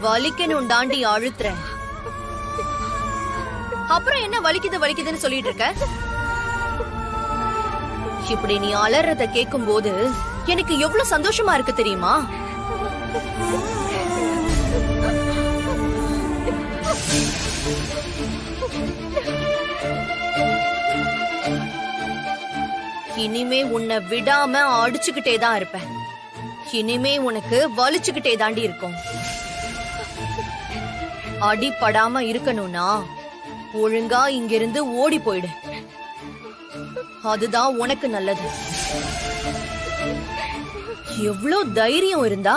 வலிக்கணும் தாண்டி அழுத்துறேன். அப்புறம் என்ன வலிக்குதுன்னு சொல்லிட்டு இருக்க? இப்படி நீ அலறத கேட்கும் போது எனக்கு எவ்வளவு சந்தோஷமா இருக்கு தெரியுமா? இனிமே உன்னை விடாம அடிச்சுக்கிட்டே தான் இருப்பேன். இனிமே உனக்கு வலிச்சுக்கிட்டே தாண்டி இருக்கும். அடிப்படாம இருக்கணும்னா ஒழுங்கா இங்கிருந்து ஓடி போயிடு. அதுதான் உனக்கு நல்லது. எவ்வளவு தைரியம் இருந்தா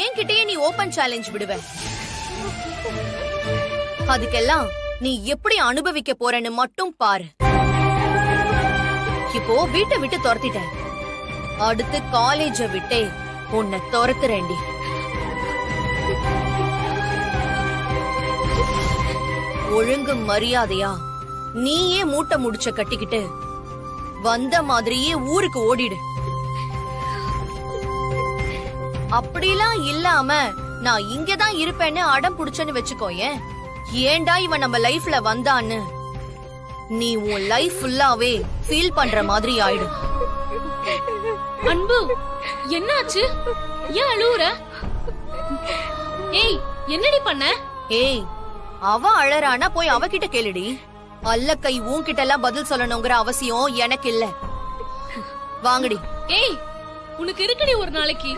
என்கிட்டயே நீ ஓபன் சேலஞ்ச் விடுவ. அதுக்கெல்லாம் நீ எப்படி அனுபவிக்க போறன்னு மட்டும் பாரு. இப்போ வீட்டை விட்டு துரத்திட்ட, அடுத்து காலேஜ விட்டே உன்னை துரத்துறேண்டி. ஒழுங்கு மரியாதையா நீயே மூட்டை முடிச்ச கட்டிக்கிட்டு வந்த மாதிரியே ஊருக்கு ஓடிடு. அப்படிலாம் இல்லாம நான் இங்கதான் இருப்பேன்னு அடம் புடிச்சேன்னு வச்சுக்கோயேன், ஏண்டா இவன் நம்ம லைஃப்ல வந்தான்னு நீ உன் லைஃப் ஃபுல்லாவே ஃபீல் பண்ற மாதிரி ஆயிடும். அன்பு, என்னாச்சு? ஏன் அழுவுற? ஏய், என்னடி பண்ண? ஏய், அவ அழறானா போய் அவகிட்ட கேளுடி. அல்ல கை உன்கிட்ட எல்லாம் பதில் சொல்லணுங்கிற அவசியம் எனக்கு இல்ல. வாங்கடி. ஏய், உனக்கு இருக்குடி ஒரு நாளைக்கு.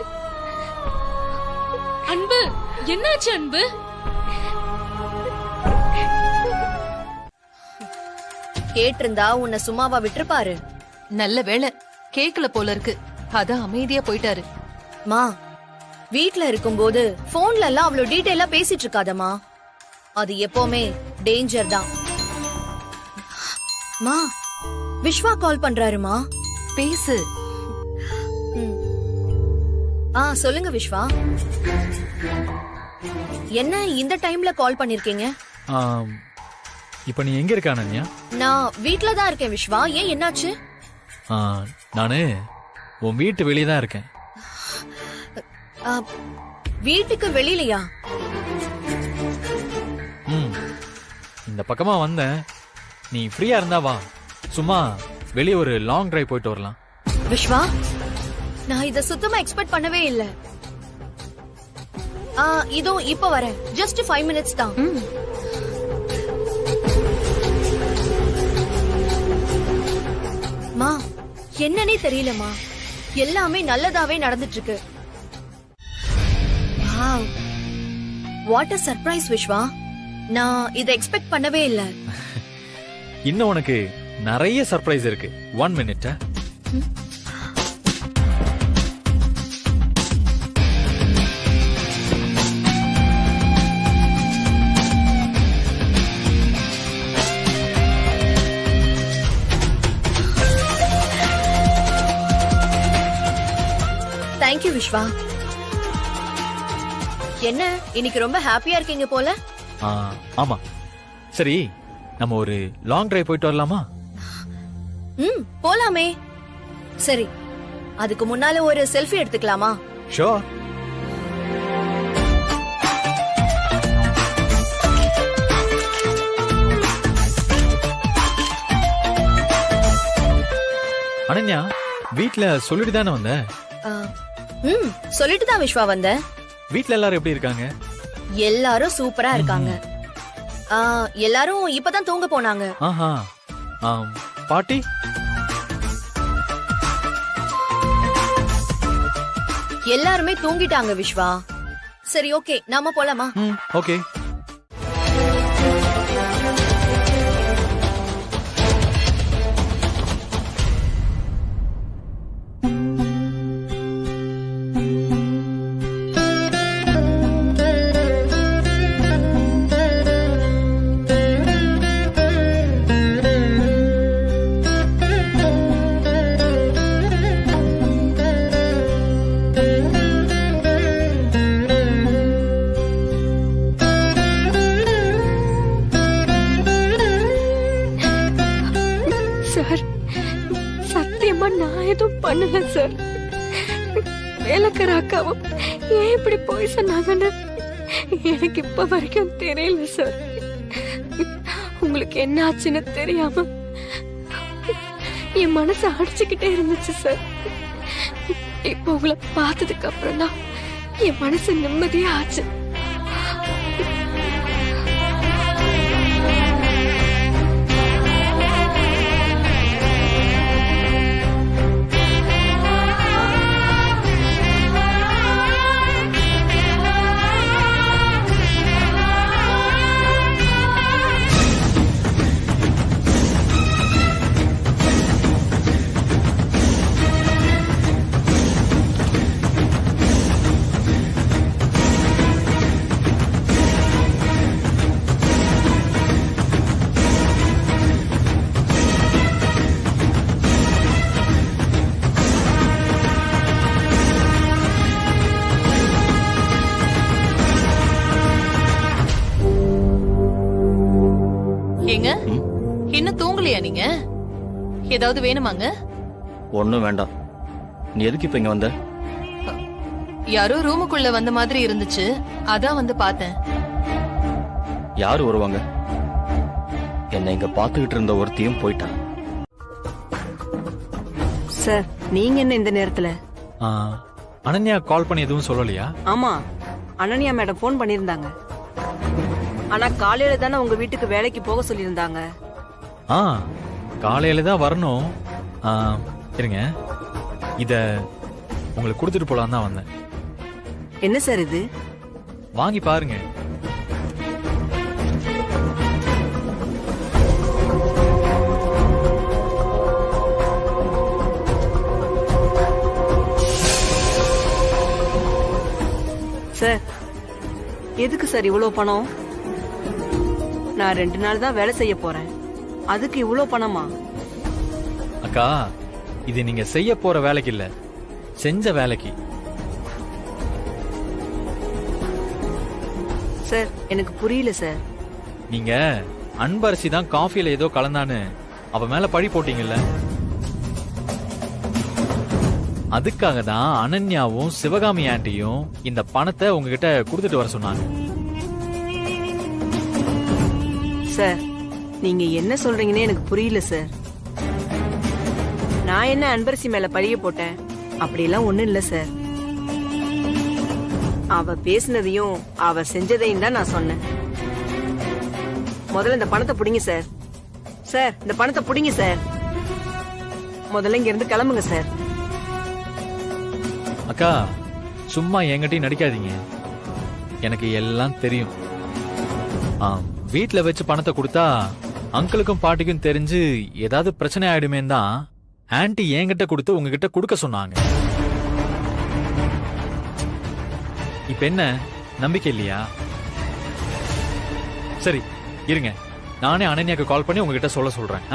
அன்பு, என்னாச்சு அன்பு? கேட்டிருந்தா உன்னை சும்மாவா விட்டுருப்பாரு? நல்ல வேளை கேக்கல போல இருக்கு, அதான் அமைதியா போயிட்டாரு. மா, வீட்ல இருக்கும்போது போன்ல எல்லாம் அவ்வளவு டீடைலா பேசிட்டு இருக்காதம்மா. அது எப்பவுமே டேஞ்சர் தான். மா, விஸ்வா கால் பண்றாருமா. பேசு. சொல்லுங்க விஸ்வா. என்ன இந்த டைம்ல கால் பண்ணிருக்கீங்க? இப்ப நீ எங்க இருக்க அனன்யா? நான் வீட்ல தான் இருக்கேன் விஸ்வா. ஏன், என்னாச்சு? நானு உன் வீட்டு வெளியே தான் இருக்கேன். வீட்டுக்கு வெளியிலயா? இந்த பக்கமா வந்தேன். நீ ஃப்ரீயா இருந்தா வா, சும்மா வெளியே ஒரு லாங் டிரைவ் போயிட்டு வரலாம். விஸ்வா, நான் இத சுத்தமா எக்ஸ்பெக்ட் பண்ணவே இல்ல. இதோ இப்ப வரேன். ஜஸ்ட் 5 minutes தான். மா, என்னன்னே தெரியலமா, எல்லாமே நல்லதாவே நடந்துட்டு இருக்கு. What a surprise Viswa. நான் இத எக்ஸ்பெக்ட் பண்ணவே இல்ல. இன்னும் உனக்கு நிறைய சர்ப்ரைஸ் இருக்கு. 1 minute. தேங்க்யூ விஸ்வா. என்ன, இன்னைக்கு ரொம்ப ஹாப்பியா இருக்கீங்க போல? ஆமா. சரி, நம்ம ஒரு லாங் டிரைவ் போயிட்டு வரலாமா? போலாமே. சரி, அதுக்கு முன்னால ஒரு செல்ஃபி எடுத்துக்கலாமா? ஷூர். அனன்யா, வீட்ல சொல்லிட்டு தானே வந்த? சொல்லிட்டு தான் விஸ்வா வந்த. வீட்ல எல்லாரும் எப்படி இருக்காங்க? எல்லாரும் சூப்பரா இருக்காங்க. எல்லாரும் இப்பதான் தூங்க போனாங்க. பாட்டி? எல்லாருமே தூங்கிட்டாங்க விஸ்வா. சரி, ஓகே, நாம போலாமா? ஓகே. பண்ணல சார். வேலைக்கார அக்காவும் ஏன் இப்படி போய் சொன்னாங்கன்னு எனக்கு இப்ப வரைக்கும் தெரியல சார். உங்களுக்கு என்ன ஆச்சுன்னு தெரியாம என் மனசு அடிச்சுக்கிட்டே இருந்துச்சு சார். இப்ப உங்களை பார்த்ததுக்கு அப்புறம் தான் என் மனசு நிம்மதியா ஆச்சு. ஏங்க இன்னும் தூங்கலையா நீங்க? ஏதாவது வேணுமாங்க? ஒண்ணும் வேண்டாம். நீ எதுக்கு இப்ப இங்க வந்த? யாரோ ரூமுக்குள்ள வந்த மாதிரி இருந்துச்சு, அதான் வந்து பார்த்தேன். யாரு வருவாங்க? என்னை இங்க பாத்துக்கிட்டு இருந்த ஒருத்தியும் போயிட்டான். சார், நீங்க என்ன இந்த நேரத்துல? அனன்யா கால் பண்ணி எதுவும் சொல்லலையா? ஆமா, அனன்யா மேடம் போன் பண்ணிருந்தாங்க. ஆனா காலையில தானே உங்க வீட்டுக்கு வேலைக்கு போக சொல்லியிருந்தாங்க. காலையில தான் வரணும். இருங்க, இத உங்களுக்கு கொடுத்துட்டு போலாம் தான் வந்தேன். என்ன சார் இது? வாங்கி பாருங்க. சார், எதுக்கு சார் இவ்வளவு பணம்? நான் 2 நாள் தான் வேலை செய்ய போறேன், அதுக்கு இவ்வளவு பணமா? அக்கா, இது நீங்க செய்ய போற வேலைக்கு இல்ல, செஞ்ச வேலைக்கு. சார், எனக்கு புரியல சார். நீங்க அன்பரசி தான் காஃபில ஏதோ கலந்தான்னு அவ மேல பழி போட்டீங்கல்ல, அதுக்காக தான் அனன்யாவும் சிவகாமி ஆண்டியும் இந்த பணத்தை உங்ககிட்ட கொடுத்துட்டு வர சொன்னாங்க. சார், நீங்க என்ன சொல்றீங்கன்னு எனக்கு புரியல சார். நான் என்ன அன்பரசி மேல பழிய போட்டேன்? அப்படியெல்லாம் ஒண்ணும் இல்ல சார். அவ பேசினதையும் அவ செஞ்சதையும் தான் நான் சொன்னேன். முதல்ல இந்த பணத்தை புடிங்க சார். சார், இந்த பணத்தை புடிங்க சார். முதல்ல இங்க இருந்து கிளம்புங்க சார். அக்கா, சும்மா என்கிட்டயும் நடிக்காதீங்க, எனக்கு எல்லாம் தெரியும். வீட்ல வச்சு பணத்தை கொடுத்தா அங்கிளுக்கும் பாட்டிக்கும் தெரிஞ்சு ஏதாவது பிரச்சனை ஆயிடுமே தான் ஆன்ட்டி என்கிட்ட கொடுத்து உங்ககிட்ட கொடுக்க சொன்னாங்க. இப்ப என்ன, நம்பிக்கை இல்லையா? சரி இருங்க, நானே அனன்யாக்கு கால் பண்ணி உங்ககிட்ட சொல்ல சொல்றேன்.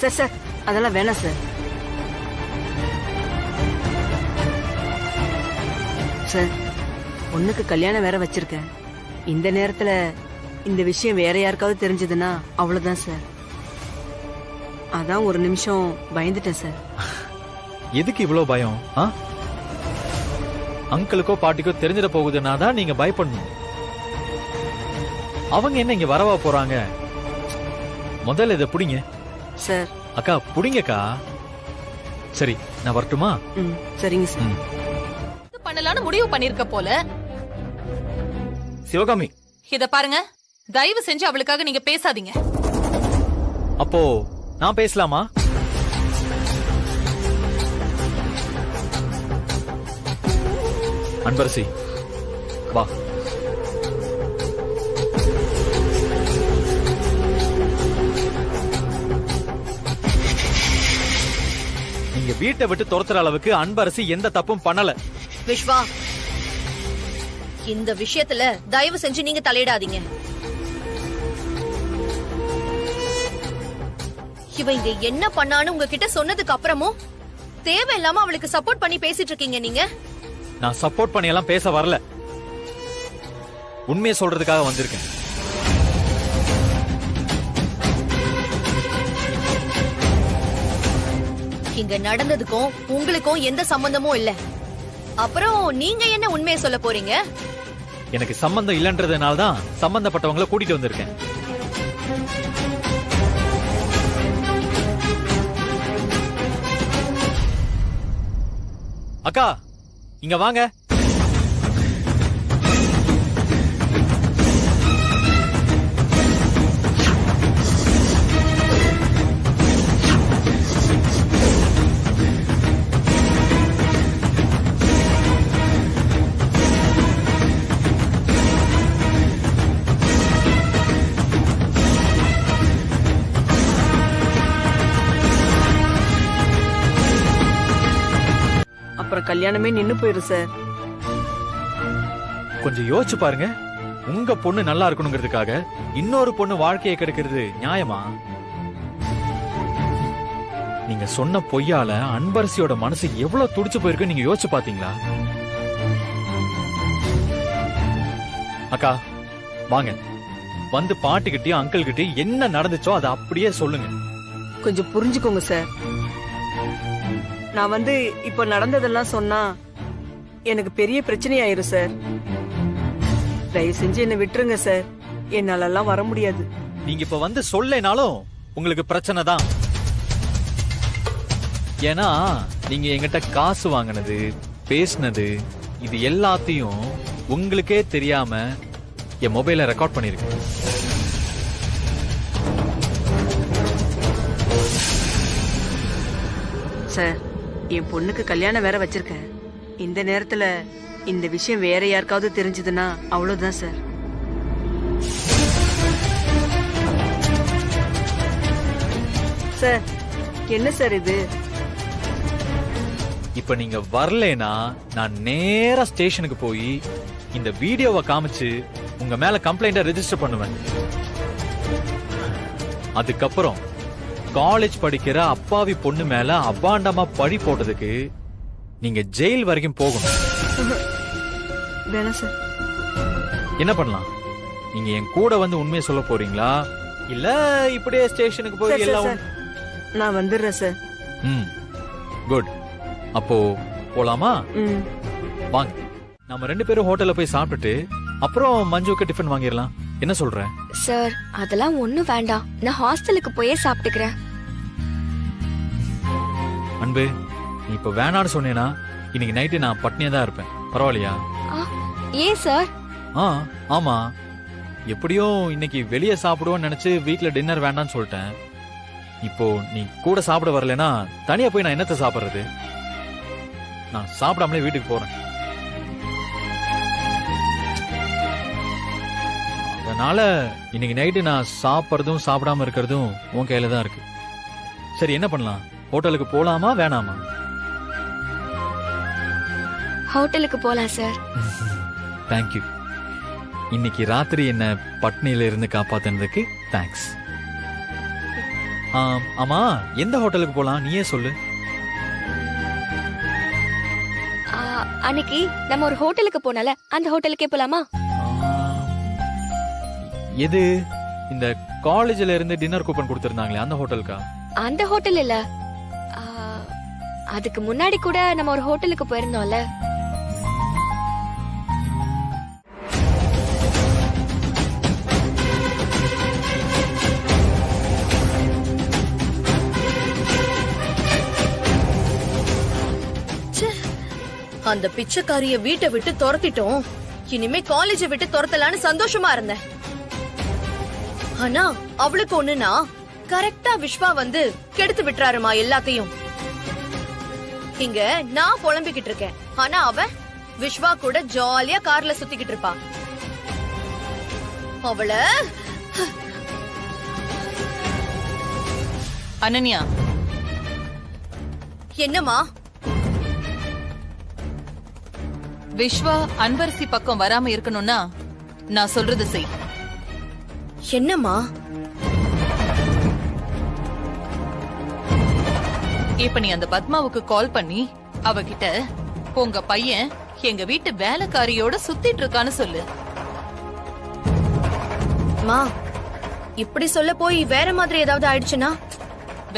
சார் சார், அதெல்லாம் வேணாம் சார். சார், பொண்ணுக்கு கல்யாணம் வேற வச்சிருக்கேன். இந்த நேரத்துல இந்த விஷயம் வேற யாருக்காவது தெரிஞ்சதுன்னா அவ்வளவுதான் சார். அதான் ஒரு நிமிஷம் பயந்துட்டேன் சார். எதுக்கு இவ்வளவு பயம்? அங்கிளுக்கோ பாட்டிக்கோ தெரிஞ்சிட போகுதுன்னா தான் நீங்க பயப்படணும். அவங்க என்ன இங்க வரவா போறாங்க? முதல்ல இதை புடிங்க சார். அக்கா புடிங்கக்கா. சரி, நான் வரட்டுமா? சரிங்க சார். பண்ணலாம்னு முடிவு பண்ணிருக்க போல. சிவகாமி, இத பாருங்க, தயவு செஞ்சு அவளுக்காக நீங்க பேசாதீங்க. அப்போ நான் பேசலாமா? அன்பரசி வா. நீங்க வீட்டை விட்டு துரத்துற அளவுக்கு அன்பரசி எந்த தப்பும் பண்ணல. விஸ்வா, இந்த விஷயத்துல தயவு செஞ்சு நீங்க தலையிடாதீங்க. இவ இங்க என்ன பண்ணான்னு உங்ககிட்ட சொன்னதுக்கு அப்புறமும் தேவையில்லாம அவளுக்கு சப்போர்ட் பண்ணி பேசிட்டு இருக்கீங்க நீங்க. நான் சப்போர்ட் பண்ணி எல்லாம் பேச வரல, உண்மையை சொல்றதுக்காக வந்திருக்கேன். இங்க நடந்ததுக்கும் உங்களுக்கும் எந்த சம்பந்தமும் இல்ல. அப்புறம் நீங்க என்ன உண்மையை சொல்ல போறீங்க? எனக்கு சம்பந்தம் இல்லன்றதுனால தான் சம்பந்தப்பட்டவங்கள கூட்டிட்டு வந்திருக்கேன். அக்கா இங்க வாங்க. அப்புறம் கல்யாணமே நின்னு போயிரும் சார். கொஞ்சம் யோசிச்சு பாருங்க. உங்க பொண்ணு நல்லா இருக்கணுங்கிறதுக்காக இன்னொரு பொண்ணு வாழ்க்கையை கெடுக்கிறது நியாயமா? நீங்க சொன்ன பொய்யால அன்பரசியோட மனசு எவ்வளவு துடிச்சு போயிருக்கு நீங்க யோசிச்சு பாத்தீங்களா? அக்கா வாங்க, வந்து பாட்டிக்கிட்டயும் அங்கிள் கிட்டயும் என்ன நடந்துச்சோ அதை அப்படியே சொல்லுங்க. கொஞ்சம் புரிஞ்சுக்கோங்க சார். நான் வந்து இப்ப நடந்ததெல்லாம் சொன்னா எனக்கு பெரிய பிரச்சனை ஆயிரும் சார். தயவு செஞ்சு என்ன விட்டுருங்க சார். என்னால எல்லாம் வர முடியாது. நீங்க இப்ப வந்து சொல்லனாலும் உங்களுக்கு பிரச்சனை தான். ஏன்னா நீங்க என்கிட்ட காசு வாங்கினது, பேசினது, இது எல்லாத்தையும் உங்களுக்கே தெரியாம என் மொபைல ரெக்கார்ட் பண்ணிருக்கேன். சார், என் பொண்ணுக்கு கல்யாணம் வேற வச்சிருக்கேன். இந்த நேரத்துல இந்த விஷயம் வேற யாருக்காவது தெரிஞ்சதுன்னா அவ்வளவுதான் சார். சார், என்ன சார் இது? இப்ப நீங்க வரலைனா நான் நேரா ஸ்டேஷனுக்கு போய் இந்த வீடியோவை காமிச்சு உங்க மேல கம்ப்ளைண்ட ரெஜிஸ்டர் பண்ணுவேன். அதுக்கப்புறம் காலேஜ் படிக்கிற அப்பாவி பொண்ணு மேல அபாண்டமா பழி போட்டதுக்கு நீங்க ஜெயில் வரைக்கும் போகணும். வேணாம் சார். என்ன பண்ணலாம்? நீங்க என் கூட வந்து உண்மையை சொல்ல போறீங்களா, இல்ல இப்படியே ஸ்டேஷனுக்கு சார், போய் சார், எல்லாம்? சார், நான் வந்துடுறேன் சார். குட். அப்போ போலாமா? வாங்க, நம்ம 2 பேரும் ஹோட்டல்ல போய் சாப்பிட்டுட்டு அப்புறம் மஞ்சுக்கு டிஃபன் வாங்கிடலாம். என்ன சொல்ற? சார், அதெல்லாம் ஒண்ணும் வேண்டாம். நான் ஹாஸ்டலுக்கு போயே சாப்பிட்டுக்கிறேன். அன்பு, நீ இப்ப வேணான்னு சொன்னேனா இன்னைக்கு நைட்டு நான் பட்னியா தான் இருப்பேன். பரவாயில்லையா? ஏன் சார்? ஆமா, எப்படியும் இன்னைக்கு வெளியே சாப்பிடுவோம்னு நினைச்சு வீட்ல டின்னர் வேண்டாம்னு சொல்லிட்டேன். இப்போ நீ கூட சாப்பிட வரலனா தனியா போய் நான் என்னத்தை சாப்பிடுறது? நான் சாப்பிடாமலே வீட்டுக்கு போறேன். அதனால இன்னைக்கு நைட்டு நான் சாப்பிடுறதும் சாப்பிடாம இருக்கிறதும் உன் கையில தான் இருக்கு. சரி, என்ன பண்ணலாம்? ஹோட்டலுக்கு போலாமா வேணாமா? ஹோட்டலுக்கு போலாம் சார். தேங்க்யூ. இன்னைக்கு ராத்திரி என்ன பட்னியில இருந்து காப்பாத்தினதுக்கு தேங்க்ஸ். ஆமா, எந்த ஹோட்டலுக்கு போலாம் நீயே சொல்லு. அன்னைக்கு நம்ம ஒரு ஹோட்டலுக்கு போனால அந்த ஹோட்டலுக்கே போலாமா? எது? இந்த காலேஜ்ல இருந்து டின்னர் கூப்பன் கொடுத்திருந்தாங்களே அந்த ஹோட்டலுக்கா? அந்த ஹோட்டல் இல்ல, அதுக்கு முன்னாடி கூட நம்ம ஒரு ஹோட்டலுக்கு போயிருந்தோம்ல. அந்த பிச்சைக்காரிய வீட்டை விட்டு துரத்திட்டோம். இனிமே காலேஜை விட்டு துரத்தலான்னு சந்தோஷமா இருந்தேன். ஆனா அவளுக்கு ஒண்ணுனா கரெக்டா விஸ்வா வந்து கெடுத்து விட்டுறாருமா எல்லாத்தையும். இங்க நான் புலம்பிக்கிட்டு இருக்கேன், ஆனா அவ விஸ்வா கூட ஜாலியா கார்ல சுத்திக்கிட்டு இருப்பா. அவள அனன்யா, என்னம்மா? விஸ்வா அன்பரசி பக்கம் வராம இருக்கணும்னா நான் சொல்றது செய். என்னம்மா? இப்ப நீ அந்த பத்மாவுக்கு கால் பண்ணி அவகிட்ட உங்க பையன் எங்க வீட்டு வேலைக்காரியோட சுத்திட்டு இருக்கான்னு சொல்லு. மா, இப்படி சொல்ல போய் வேற மாதிரி ஏதாவது ஆயிடுச்சுன்னா?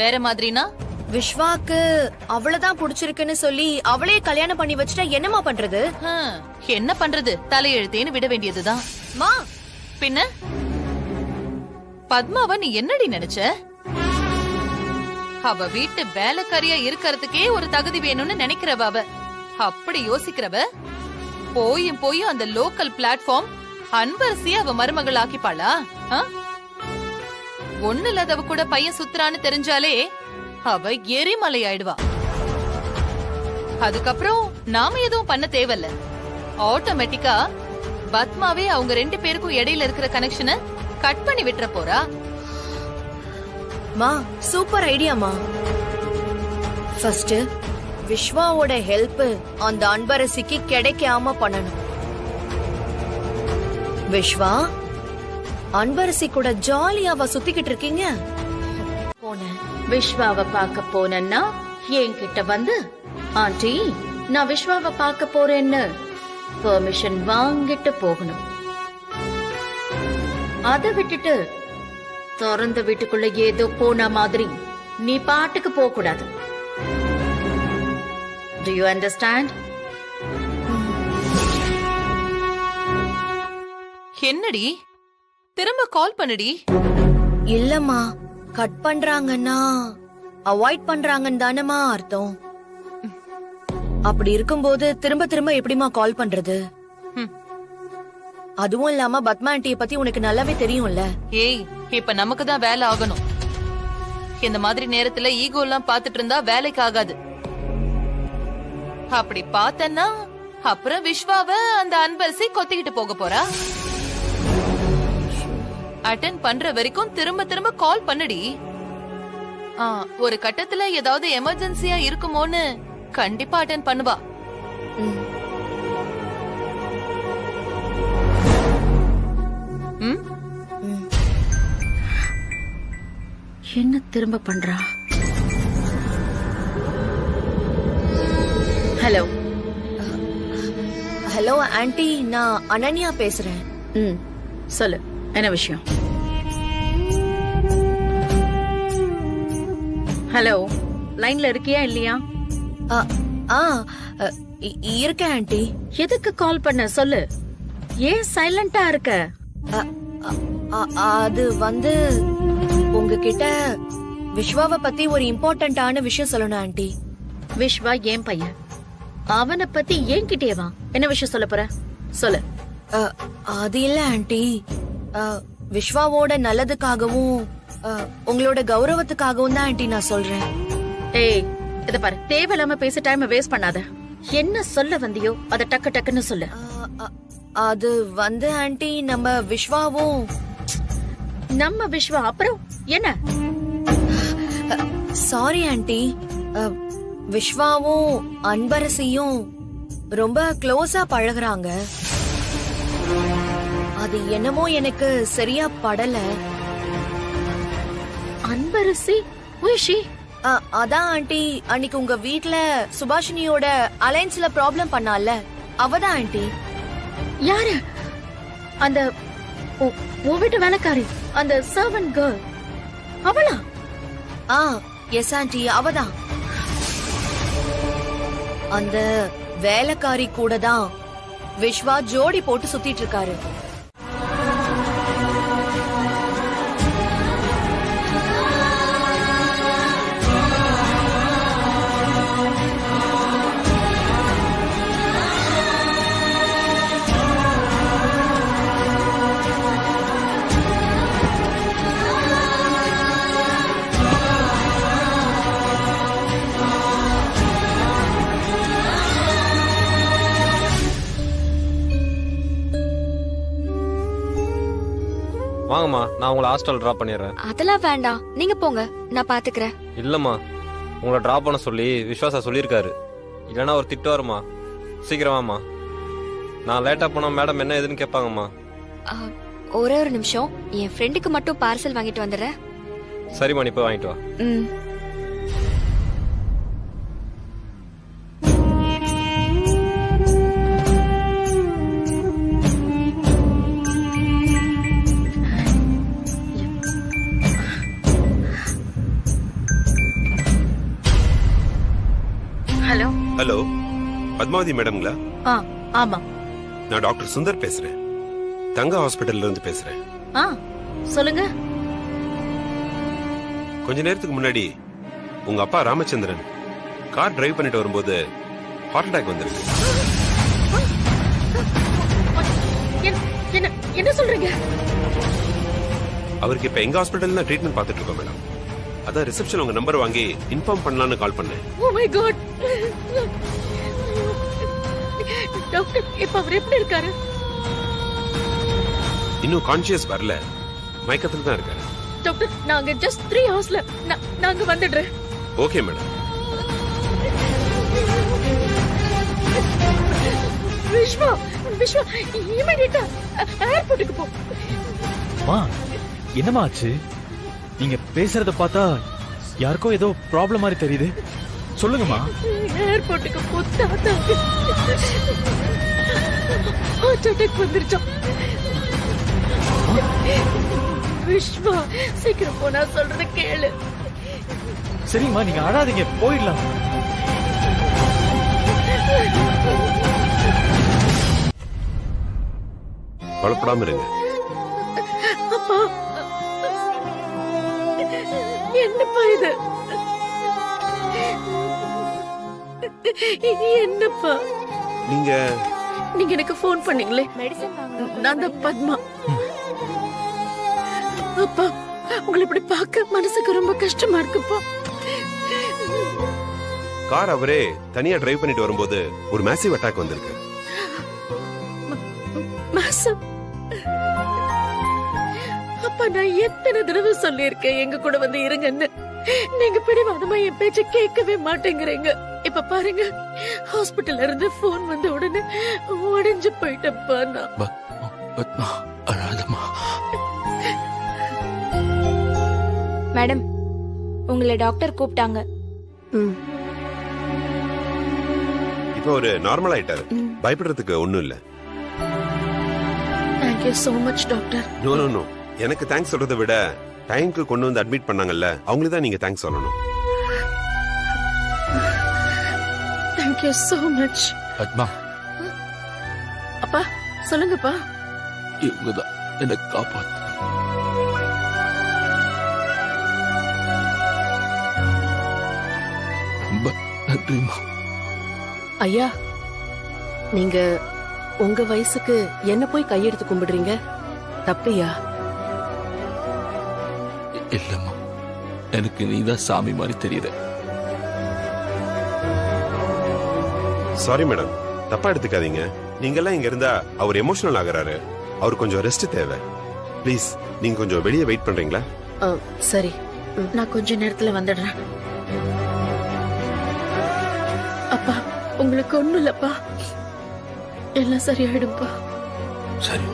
வேற மாதிரினா விஸ்வாக்கு அவ்வளவுதான் புடிச்சிருக்குன்னு சொல்லி அவளே கல்யாணம் பண்ணி வச்சுட்டா என்னமா பண்றது? என்ன பண்றது, தலையெழுத்தேன்னு விட வேண்டியதுதான். மா பின்ன பத்மாவ நீ என்னடி நினைச்ச? அவ வீட்டு வேலைக்காரியா இருக்கறதுக்கே ஒரு தகுதி வேணும்னு நினைக்கிறவ அவ. அப்படி யோசிக்கிறவ போயும் அந்த லோக்கல் பிளாட்ஃபார்ம் அன்பரசிய அவ மருமகள் ஆக்கிப்பாளா? ஒண்ணு இல்லாதவ கூட பையன் சுத்துறான்னு தெரிஞ்சாலே அவ எரிமலை ஆயிடுவா. அதுக்கப்புறம் நாம எதுவும் பண்ண தேவையில்ல. ஆட்டோமேட்டிக்கா பத்மாவே அவங்க 2 பேருக்கும் இடையில இருக்கிற கனெக்ஷனை கட் பண்ணி விட்டுற போறா. மா சூப்பர் ஐடியாமா. ஃபர்ஸ்ட் விஸ்வாவோட ஹெல்ப் அந்த அன்பரசிக்கு கிடைக்காம பண்ணணும். விஸ்வா அன்பரசி கூட ஜாலியாவா சுத்திக்கிட்டு இருக்கீங்க? போனேன் விஸ்வாவை பார்க்க போனேன்னா என்கிட்ட வந்து ஆண்டி நான் விஸ்வாவை பார்க்க போறேன்னு பெர்மிஷன் வாங்கிட்டு போகணும். அதை விட்டுட்டு திறந்த வீட்டுக்குள்ள ஏதோ போன மாதிரி நீ பாட்டுக்கு போக கூடாது. Do you understand? என்னடி திரும்ப கால் பண்ணுடி. இல்லம்மா, கட் பண்றாங்கன்னா அவாய்ட் பண்றாங்கன்னு தானமா அர்த்தம். அப்படி இருக்கும்போது திரும்ப திரும்ப எப்படிமா கால் பண்றது? அதுவும் இல்லாம பத்மா ஆண்டிய பத்தி உனக்கு நல்லாவே தெரியும்ல. ஏய், இப்ப நமக்கு தான் வேலை ஆகணும். இந்த மாதிரி நேரத்துல ஈகோ எல்லாம் பாத்துட்டு இருந்தா வேலைக்கு ஆகாது. அப்படி பார்த்தன்னா அப்புறம் விஸ்வாவ அந்த அன்பரசி கொத்திக்கிட்டு போக போறா. அட்டென்ட் பண்ற வரைக்கும் திரும்ப திரும்ப கால் பண்ணுடி. ஒரு கட்டத்துல ஏதாவது எமர்ஜென்சியா இருக்குமோன்னு கண்டிப்பா அட்டென்ட் பண்ணுவா. என்ன திரும்ப பண்றா? ஹலோ ஹலோ ஆன்ட்டி, நான் அனன்யா பேசுறேன். சொல்லு, என்ன விஷயம்? ஹலோ, லைன்ல இருக்கியா இல்லையா? இருக்கேன் ஆன்ட்டி. எதுக்கு கால் பண்ண சொல்லு. ஏன் சைலண்டா இருக்க? அது வந்து உங்ககிட்ட விஸ்வாவை பத்தி ஒரு இம்பார்ட்டன்டான விஷயம் சொல்லணும் ஆன்ட்டி. விஸ்வா ஏன் பையன், அவனை பத்தி ஏன் கிட்டேவா என்ன விஷயம் சொல்ல போற? சொல்லு. அது இல்ல ஆன்ட்டி, விஸ்வாவோட நல்லதுக்காகவும் உங்களோட கௌரவத்துக்காகவும் தான் ஆன்ட்டி நான் சொல்றேன். ஏய், இத பாரு, தேவையில்லாம பேச டைம் வேஸ்ட் பண்ணாத. என்ன சொல்ல வந்தியோ அத டக்கு டக்குன்னு சொல்லு. அது வந்து ஆன்ட்டி, நம்ம விஸ்வாவும் அப்புறம் என்ன? சாரி ஆன்ட்டி, விஸ்வாவும் அன்பரசியும் ரொம்ப க்ளோஸா பழகுறாங்க. அது என்னமோ எனக்கு சரியா படல. அன்பரசி அதான் ஆன்ட்டி, அன்னைக்கு உங்க வீட்ல சுபாஷினியோட அலைன்ஸ்ல ப்ராப்ளம் பண்ணால, அவதான் ஆன்ட்டி. யாரு? அந்த உன் வீட்டு வேலைக்காரி, அந்த சர்வன்ட் கேர்ள், அவளா? எஸ் ஆன்ட்டி, அவதான். அந்த வேலைக்காரி கூட தான் விஸ்வா ஜோடி போட்டு சுத்திட்டு இருக்காரு. வாங்கம்மா, நான் உங்களை ஹாஸ்டல் டிராப் பண்ணிடுறேன். அதெல்லாம் வேண்டாம், நீங்க போங்க, நான் பாத்துக்கிறேன். இல்லம்மா, உங்களை டிராப் பண்ண சொல்லி விஸ்வாசா சொல்லியிருக்காரு. இல்லைன்னா ஒரு திட்டு வருமா. சீக்கிரமாம்மா, நான் லேட்டா போனா மேடம் என்ன ஏதுன்னு கேட்பாங்கம்மா. ஒரே ஒரு நிமிஷம், என் ஃப்ரெண்டுக்கு மட்டும் பார்சல் வாங்கிட்டு வந்துடுறேன். சரிம்மா, நீ போய் வாங்கிட்டு வா. ஹலோ, பத்மாவதி மேடம்ங்களா? ஆமா. நான் டாக்டர் சுந்தர் பேசுறேன். தங்கா ஹாஸ்பிடல்ல இருந்து பேசுறேன். சொல்லுங்க. கொஞ்ச நேரத்துக்கு முன்னாடி உங்க அப்பா ராமச்சந்திரன் கார் டிரைவ் பண்ணிட்டு வரும்போது ஹார்ட் அட்டாக் வந்திருக்கு. என்ன சொல்றீங்க? அவருக்கு இப்ப எங்க ஹாஸ்பிடல்ல ட்ரீட்மெண்ட் பார்த்துட்டு இருக்கோம் மேடம். அதான் ரிசப்ஷன் உங்க நம்பர் வாங்கி இன்ஃபார்ம் பண்ணலாம்னு கால் பண்ணேன். Oh my God. டாக்டர், இப்ப அவர் எப்படி இருக்காரு? இன்னும் கான்ஷியஸ் வரல, மயக்கத்துல தான் இருக்காரு. டாக்டர், நாங்க ஜஸ்ட் 3 ஹவர்ஸ்ல நாங்க வந்துடுறேன். Okay madam. விஸ்வா, இமிடியேட்டா ஏர்போர்ட்டுக்கு போ. மா, என்னமா ஆச்சு? நீங்க பேசுறத பார்த்தா யாருக்கோ ஏதோ ப்ராப்ளம் மாதிரி தெரியுது. சொல்லுங்கம்மா. ஏர்போர்ட்டுக்கு போ. Heart attack வந்துருச்சாம். விஸ்வா, சீக்கிரம் போனா சொல்றத கேளு. சரிம்மா, நீங்க அழாதீங்க, போயிடலாம். கவலைப்படாம இருங்க. அப்பா, என்னப்பா இது? என்னப்பா நீங்க எனக்கு போன் பண்ணீங்களே, நான் தான் பத்மா. அப்பா, உங்களை இப்படி பார்க்க மனசுக்கு ரொம்ப கஷ்டமா இருக்குப்பா. கார் அவரே தனியா டிரைவ் பண்ணிட்டு வரும்போது ஒரு மேசிவ் அட்டாக் வந்திருக்கு. அப்பா, நான் எத்தனை தடவை சொல்லியிருக்கேன் எங்க கூட வந்து இருங்கன்னு. நீங்க பிடிவாதமா என் பேச்ச கேட்கவே மாட்டேங்கிறீங்க. இப்ப பாருங்க, ஹாஸ்பிட்டல்ல இருந்து போன் வந்த உடனே உடைஞ்சு போயிட்டப்பா நான். மேடம், உங்களை டாக்டர் கூப்பிட்டாங்க. இப்போ ஒரு நார்மல் ஆயிட்டாரு, பயப்படுறதுக்கு ஒண்ணும் இல்ல. Thank you so much doctor. No, எனக்கு தேங்க்ஸ் சொல்றதை விட டைம்க்கு கொண்டு வந்து அட்மிட் பண்ணாங்கல்ல, அவங்களுக்கு தான் நீங்க தேங்க்ஸ் சொல்லணும். Thank you so much. Padma, அப்பா சொல்லுங்கப்பா. இவங்கதான் என்ன காப்பாத்து. ரொம்ப நன்றிமா. ஐயா, நீங்க உங்க வயசுக்கு என்ன போய் கையெடுத்து கும்பிடுறீங்க? தப்பியா? இல்லம்மா, எனக்கு நீதான் சாமி மாதிரி தெரியுற. சாரி மேடம், தப்பா எடுத்துக்காதீங்க. நீங்க எல்லாம் இங்க இருந்தா அவர் எமோஷனல் ஆகுறாரு. அவர் கொஞ்சம் ரெஸ்ட் தேவை. ப்ளீஸ், நீங்க கொஞ்சம் வெளியே வெயிட் பண்றீங்களா? சரி, நான் கொஞ்ச நேரத்துல வந்துடுறேன். அப்பா, உங்களுக்கு ஒண்ணும் இல்லப்பா, எல்லாம் சரியாயிடும்பா. சரி.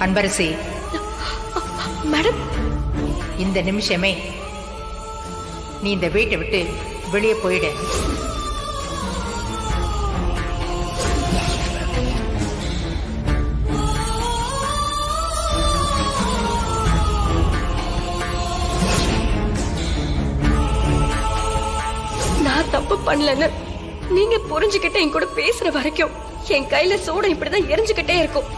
அன்பரசி மேடம், இந்த நிமிஷமே நீ இந்த வீட்டை விட்டு வெளியே போயிடு. நான் தப்பு பண்ணலன்னு நீங்க புரிஞ்சுக்கிட்டு என் கூட பேசுற வரைக்கும் என் கையில சூடம் இப்படிதான் எரிஞ்சுக்கிட்டே இருக்கும்.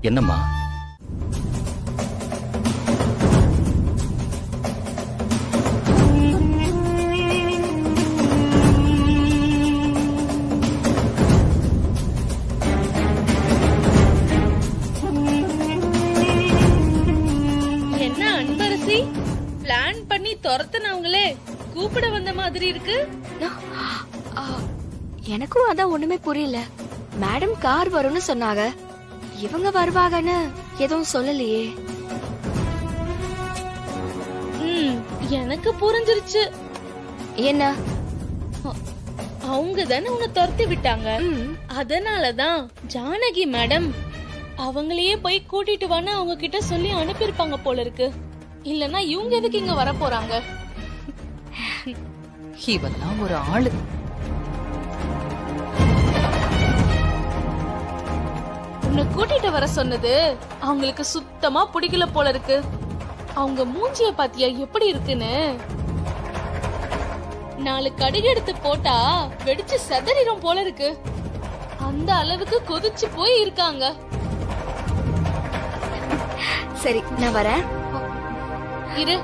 என்னம்மா? என்ன அன்பரசி, பிளான் பண்ணி துரத்துனவங்களே கூப்பிட வந்த மாதிரி இருக்கு. எனக்கும் அதான் ஒண்ணுமே புரியல. மேடம் கார் வரும்னு சொன்னாங்க, இவங்க வருவாங்கன்னு எதுவும் சொல்லலையே. எனக்கு புரிஞ்சிருச்சு. என்ன? அவங்க தானே உன்னை துரத்தி விட்டாங்க. அதனாலதான் ஜானகி மேடம் அவங்களையே போய் கூட்டிட்டு வான்னு அவங்க கிட்ட சொல்லி அனுப்பியிருப்பாங்க போல இருக்கு. இல்லன்னா இவங்க எதுக்கு இங்க வர போறாங்க? இவெல்லாம் ஒரு ஆளு. உன்னை கூட்டிட்டு வர சொன்னது அவங்களுக்கு சுத்தமா பிடிக்கல போல இருக்கு. அவங்க மூஞ்சிய பாத்தியா எப்படி இருக்குன்னு? 4 கடுகு எடுத்து போட்டா வெடிச்சு செதறிடும் போல இருக்கு. அந்த அளவுக்கு கொதிச்சு போய் இருக்காங்க. சரி, நான் வரேன். இரு,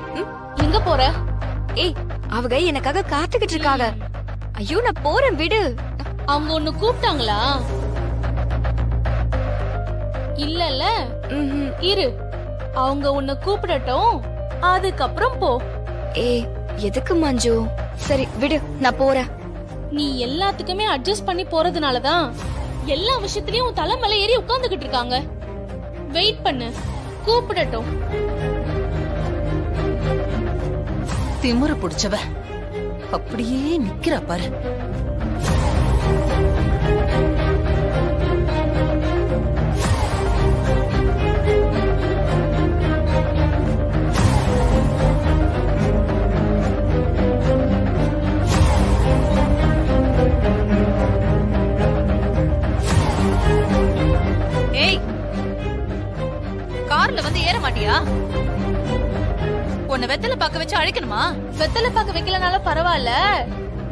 எங்க போற? ஏய், அவங்க எனக்காக காத்துக்கிட்டு இருக்காங்க. ஐயோ, நான் போறேன், விடு. அவங்க ஒண்ணு கூப்பிட்டாங்களா? இல்லல்ல. இரு, அவங்க உன்னை கூப்பிடட்டும், அதுக்கப்புறம் போ. ஏய், எதுக்கு மஞ்சு? சரி விடு, நான் போறேன். நீ எல்லாத்துக்குமே அட்ஜஸ்ட் பண்ணி போறதுனாலதான் எல்லா விஷயத்திலயும் உன் தலை மேல ஏறி உட்கார்ந்துகிட்டு இருக்காங்க. வெயிட் பண்ணு, கூப்பிடட்டும். திமிரு புடிச்சவ அப்படியே நிக்கிறா பாரு. ஏய், கார்ல வந்து ஏற மாட்டியா? உன்னை வெத்தலை பாக்க வச்சு அழைக்கணுமா? வெத்தலை பாக்க வைக்கலனாலும் பரவாயில்ல,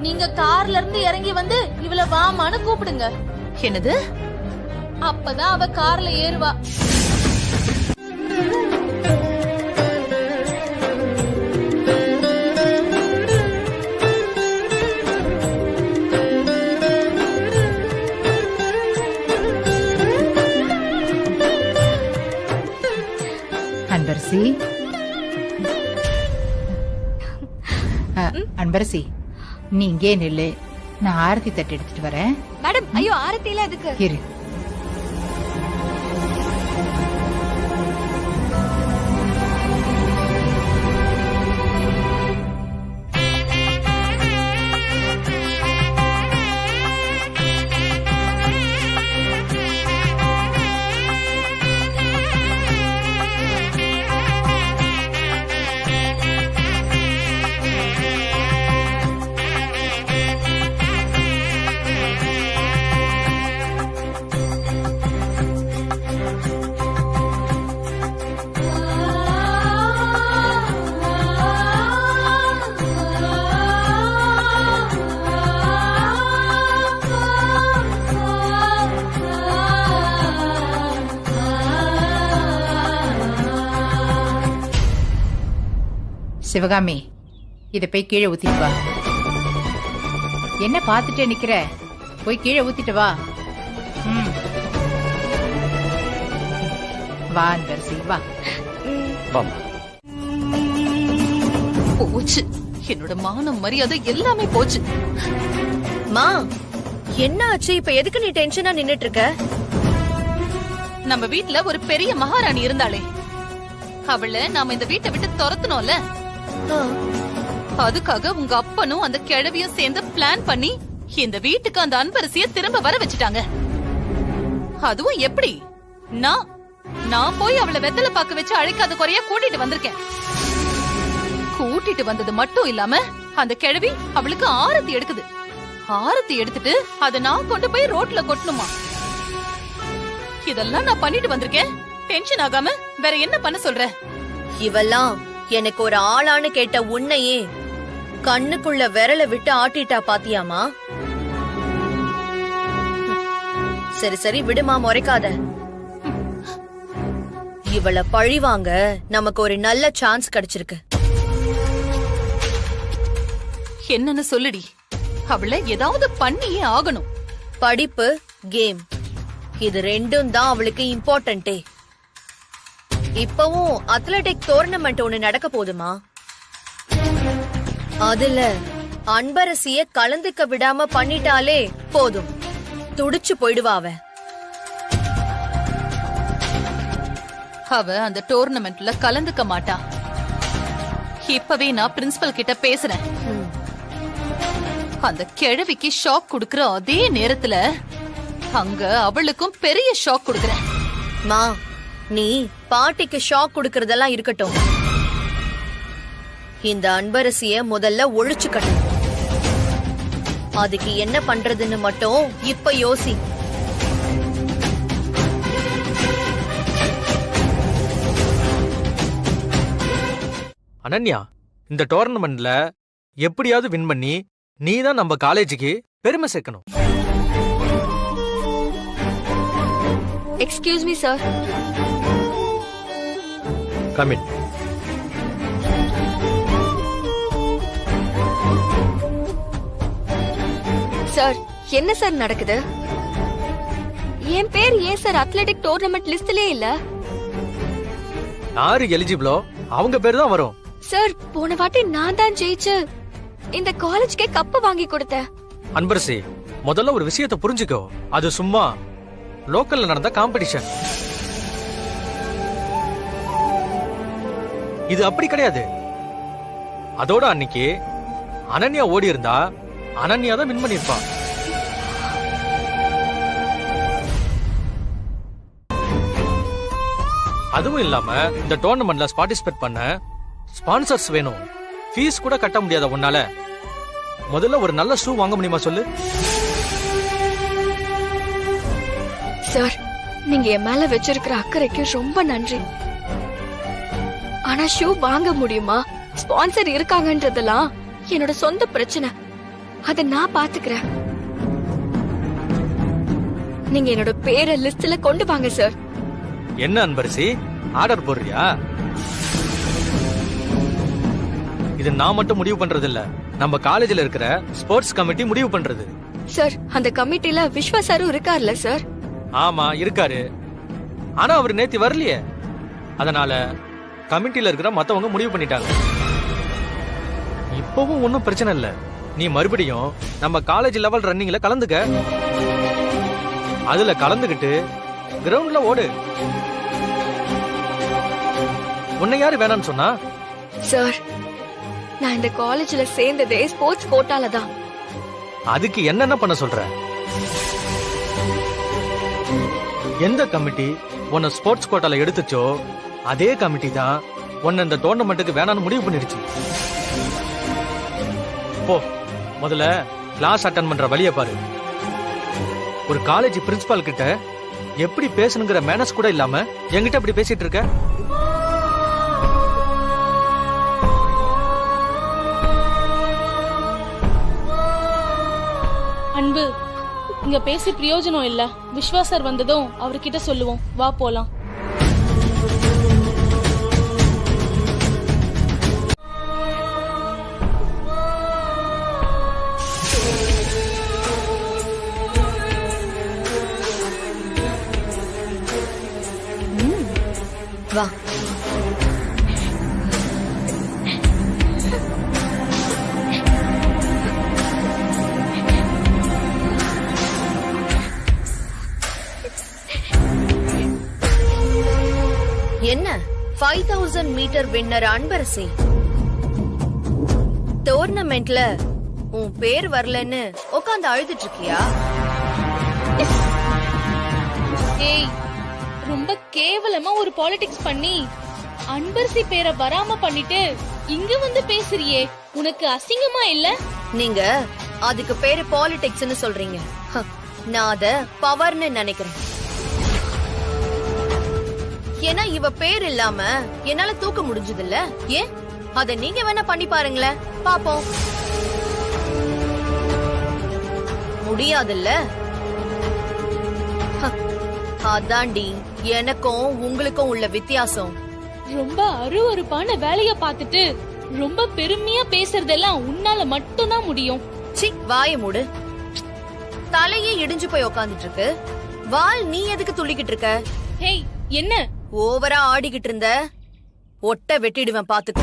நீங்க கார்ல இருந்து இறங்கி வந்து இவள வாமான்னு கூப்பிடுங்க. என்னது? அப்பதான் அவ கார்ல ஏறுவா. அன்பரசி, அன்பரசி, நீ இங்கே நில்லு, நான் ஆரத்தி தட்டு எடுத்துட்டு வரேன். மேடம், ஐயோ, ஆரத்தில அதுக்கு இரு. சிவகாமி, இத போய் கீழே ஊத்திட்டு வா. என்ன பாத்துட்டே நிக்கிற? போய் கீழே ஊத்திட்டு வா. வா அன்பரசி, வா. போச்சு, என்னோட மானம் மரியாதை எல்லாமே போச்சு. மா, என்ன ஆச்சு? இப்ப எதுக்கு நீ டென்ஷனா நின்னுட்டு இருக்க? நம்ம வீட்ல ஒரு பெரிய மகாராணி இருந்தாளே, அவளை நாம இந்த வீட்டை விட்டு துரத்தணும்ல. அதுக்காக உங்க அப்பனும் அந்த கிழவியும் சேர்ந்து பிளான் பண்ணி இந்த வீட்டுக்கு அந்த அன்பரசிய திரும்ப வர வச்சுட்டாங்க. அதுவும் எப்படி? நான் போய் அவளை வெத்தலை பாக்க வச்சு அழைக்காத குறைய கூட்டிட்டு வந்திருக்கேன். கூட்டிட்டு வந்தது மட்டும் இல்லாம அந்த கிழவி அவளுக்கு ஆரத்தி எடுக்குது. ஆரத்தி எடுத்துட்டு அத நான் கொண்டு போய் ரோட்ல கொட்டணுமா? இதெல்லாம் நான் பண்ணிட்டு வந்திருக்கேன். டென்ஷன் ஆகாம வேற என்ன பண்ண சொல்ற? இவெல்லாம் எனக்கு ஒரு ஆளான்னு கேட்ட உன்னையே கண்ணுக்குள்ள விரல விட்டு ஆட்டிட்டா பாத்தியாமா? சரி சரி விடுமா, முறைக்காத. இவள பழிவாங்க நமக்கு ஒரு நல்ல சான்ஸ் கிடைச்சிருக்கு. என்னன்னு சொல்லுடி. அவளை ஏதாவது பண்ணியே ஆகணும். படிப்பு, கேம், இது ரெண்டும் தான் அவளுக்கு இம்பார்ட்டன்டே. இப்பவும் அத்லெட்டிக் டோர்னமெண்ட் ஒண்ணு நடக்க போதுமா? அதுல அன்பரசிய கலந்துக்க விடாம பண்ணிட்டாலே போதும், துடிச்சு போயிடுவா அவ. அவ அந்த டோர்னமெண்ட்ல கலந்துக்க மாட்டா. இப்பவே நான் பிரின்சிபல் கிட்ட பேசுறேன். அந்த கிழவிக்கு ஷாக் கொடுக்கற அதே நேரத்துல அங்க அவளுக்கும் பெரிய ஷாக் கொடுக்கறேன். மா, நீ பாட்டிக்கு ஷாக் கொடுக்கறதெல்லாம் இருக்கட்டும். இந்த அன்பரசிய முதல்ல ஒழிச்சு கட்டு. அதுக்கு என்ன பண்றதுன்னு மட்டும் இப்ப யோசி. அனன்யா, இந்த டோர்னமெண்ட்ல எப்படியாவது வின் பண்ணி நீ தான் நம்ம காலேஜுக்கு பெருமை சேர்க்கணும். Excuse me sir. Come in. Sir, என்ன சார் நடக்குது? என் பேர் ஏன் சார் அத்லெட்டிக் டோர்னமெண்ட் லிஸ்ட்லயே இல்ல? யாரு எலிஜிபிளோ அவங்க பேர் தான் வரும். சார், போன வாட்டி நான் தான் ஜெயிச்சு இந்த காலேஜ்க்கே கப் வாங்கி கொடுத்தேன். அன்பரசி, முதல்ல ஒரு விஷயத்தை புரிஞ்சுக்கோ. அது சும்மா லோக்கல்ல நடந்த காம்படிஷன். இது அப்படி கிடையாது. அதோட அன்னைக்கு அனன்யா ஓடி இருந்தா அனன்யா தான் வின் பண்ணிருப்பா. அதுவும் இல்லாம இந்த டோர்னமெண்ட்ல பார்ட்டிசிபேட் பண்ண ஸ்பான்சர்ஸ் வேணும். ஃபீஸ் கூட கட்ட முடியாத உன்னால முதல்ல ஒரு நல்ல ஷூ வாங்க முடியுமா சொல்லு? சார், நீங்க என் மேல வச்சிருக்கிற அக்கறைக்கு ரொம்ப நன்றி. ஆனா ஷூ வாங்க முடியுமா, ஸ்பான்சர் இருக்காங்கன்றதெல்லாம் என்னோட சொந்த பிரச்சனை. அத நான் பாத்துக்கிறேன். நீங்க என்னோட பேரை லிஸ்ட்ல கொண்டு வாங்க சார். என்ன அன்பரசி, ஆர்டர் போடுறியா? இது நான் மட்டும் முடிவு பண்றது இல்ல, நம்ம காலேஜ்ல இருக்கிற ஸ்போர்ட்ஸ் கமிட்டி முடிவு பண்றது. சார், அந்த கமிட்டில விஸ்வா சாரும் இருக்கார்ல சார்? ஆமா இருக்காரு. ஆனா அவர் நேத்து வரலையே. அதனால கமிட்டில இருக்கிற மத்தவங்க முடிவு பண்ணிட்டாங்க. இப்பவும் ஒன்னும் பிரச்சனை இல்ல. நீ மறுபடியும் நம்ம காலேஜ் லெவல் ரன்னிங்ல கலந்துக்க. அதுல கலந்துகிட்டு கிரவுண்ட்ல ஓடு. உன்னை யாரு வேணான்னு சொன்னா? சார், நான் இந்த காலேஜ்ல சேர்ந்ததே ஸ்போர்ட்ஸ் கோட்டால தான். அதுக்கு என்னென்ன பண்ண சொல்ற? எந்த கமிட்டி உன்னை ஸ்போர்ட்ஸ் கோட்டால எடுத்துச்சோ அதே கமிட்டி தான் உன்னை இந்த டோர்னமெண்ட்டுக்கு வேணான்னு முடிவு பண்ணிடுச்சு. போ, முதல்ல கிளாஸ் அட்டெண்ட் பண்ற வழிய பாரு. ஒரு காலேஜ் பிரின்சிபால் கிட்ட எப்படி பேசணுங்கிற மேனஸ் கூட இல்லாம என்கிட்ட இப்படி பேசிட்டு இருக்க? அன்பு, இங்க பேசி பிரயோஜனம் இல்ல. விஸ்வாசர் வந்ததும் அவர்கிட்ட சொல்லுவோம். வா போலாம். வா. என்ன 5000 மீட்டர் வின்னர் அன்பரசி, டோர்னமெண்ட்ல உன் பேர் வரலன்னு உட்காந்து அழுதுட்டு இருக்கியா? ஏய், ரொம்ப கேவலமா ஒரு பாலிடிக்ஸ் பண்ணி அன்பரசி பேரை வராம பண்ணிட்டு இங்க வந்து பேசுறியே, உனக்கு அசிங்கமா இல்ல? நீங்க அதுக்கு பேரு பாலிடிக்ஸ்னு சொல்றீங்க. நான் அத பவர்னு நினைக்கிறேன். ஏன்னா இவ பேர் இல்லாம என்னால தூக்க முடிஞ்சது இல்ல. ஏன் அத நீங்க வேணா பண்ணி பாருங்களேன், பாப்போம். முடியாதுல்ல? அதாண்டி எனக்கும் உங்களுக்கும் உள்ள வித்தியாசம். ரொம்ப அருவருப்பான வேலைய பார்த்துட்டு ரொம்ப பெருமையா பேசுறதெல்லாம் உன்னால மட்டும்தான் முடியும். சி, வாய மூடு. தலையே இடிஞ்சு போய் உக்காந்துட்டு இருக்கு. வால் நீ எதுக்கு துள்ளிக்கிட்டு இருக்க? ஹேய், என்ன ஓவரா ஆடிக்கிட்டு இருந்த? ஒட்ட வெட்டிடுவேன் பாத்துக்க.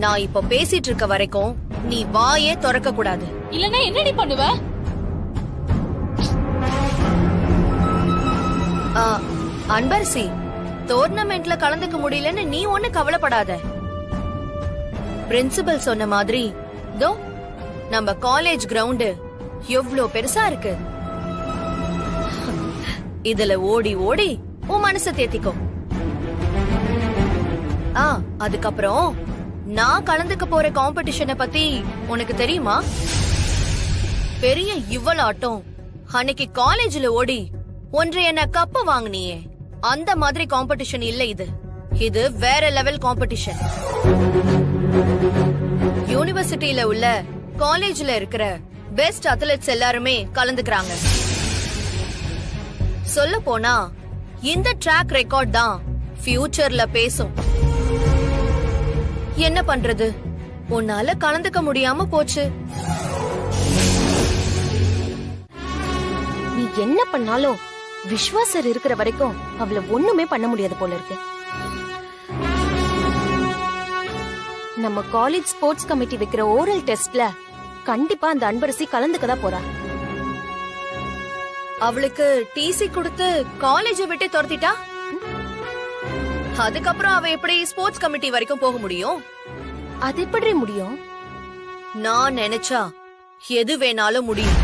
நான் இப்ப பேசிட்டு இருக்க வரைக்கும் நீ வாயே திறக்க கூடாது. இல்லனா என்னடி பண்ணுவ? அன்பரசி, டோர்னமெண்ட்ல கலந்துக்க முடியலன்னு நீ ஒண்ணு கவலைப்படாத. பிரின்சிபல் சொன்ன மாதிரி தோ நம்ம காலேஜ் கிரவுண்ட் எவ்ளோ பெருசா இருக்கு. இதுல ஓடி ஓடி உன் மனசை தேத்திக்கோ. அதுக்கப்புறம் நான் கலந்துக்க போற காம்படிஷனை பத்தி உனக்கு தெரியுமா? பெரிய இவ்வளாட்டம் அன்னைக்கு காலேஜ்ல ஓடி ஒன்றைய கப்பு வாங்கினியே, அந்த மாதிரி காம்படிஷன் இல்ல இது. இது வேற லெவல் காம்படிஷன். யூனிவர்சிட்டியில உள்ள காலேஜ்ல இருக்கிற பெஸ்ட் அத்லெட்ஸ் எல்லாருமே கலந்துக்கிறாங்க. சொல்ல போனா இந்த ட்ராக் ரெக்கார்ட் தான் ஃபியூச்சர்ல பேசும். என்ன பண்றது, உன்னால கலந்துக்க முடியாம போச்சு. நீ என்ன பண்ணாலும் விஸ்வாசர் இருக்கிற வரைக்கும் அவளை ஒண்ணுமே பண்ண முடியாது போல இருக்கு. நம்ம காலேஜ் ஸ்போர்ட்ஸ் கமிட்டி வைக்கிற ஓரல் டெஸ்ட்ல கண்டிப்பா அந்த அன்பரசி கலந்துக்கதான் போறா. அவளுக்கு டிசி கொடுத்து காலேஜை விட்டு துரத்திட்டா, அதுக்கப்புறம் அவ எப்படி ஸ்போர்ட்ஸ் கமிட்டி வரைக்கும் போக முடியும்? அது எப்படி முடியும்? நான் நினைச்சா எது வேணாலும் முடியும்.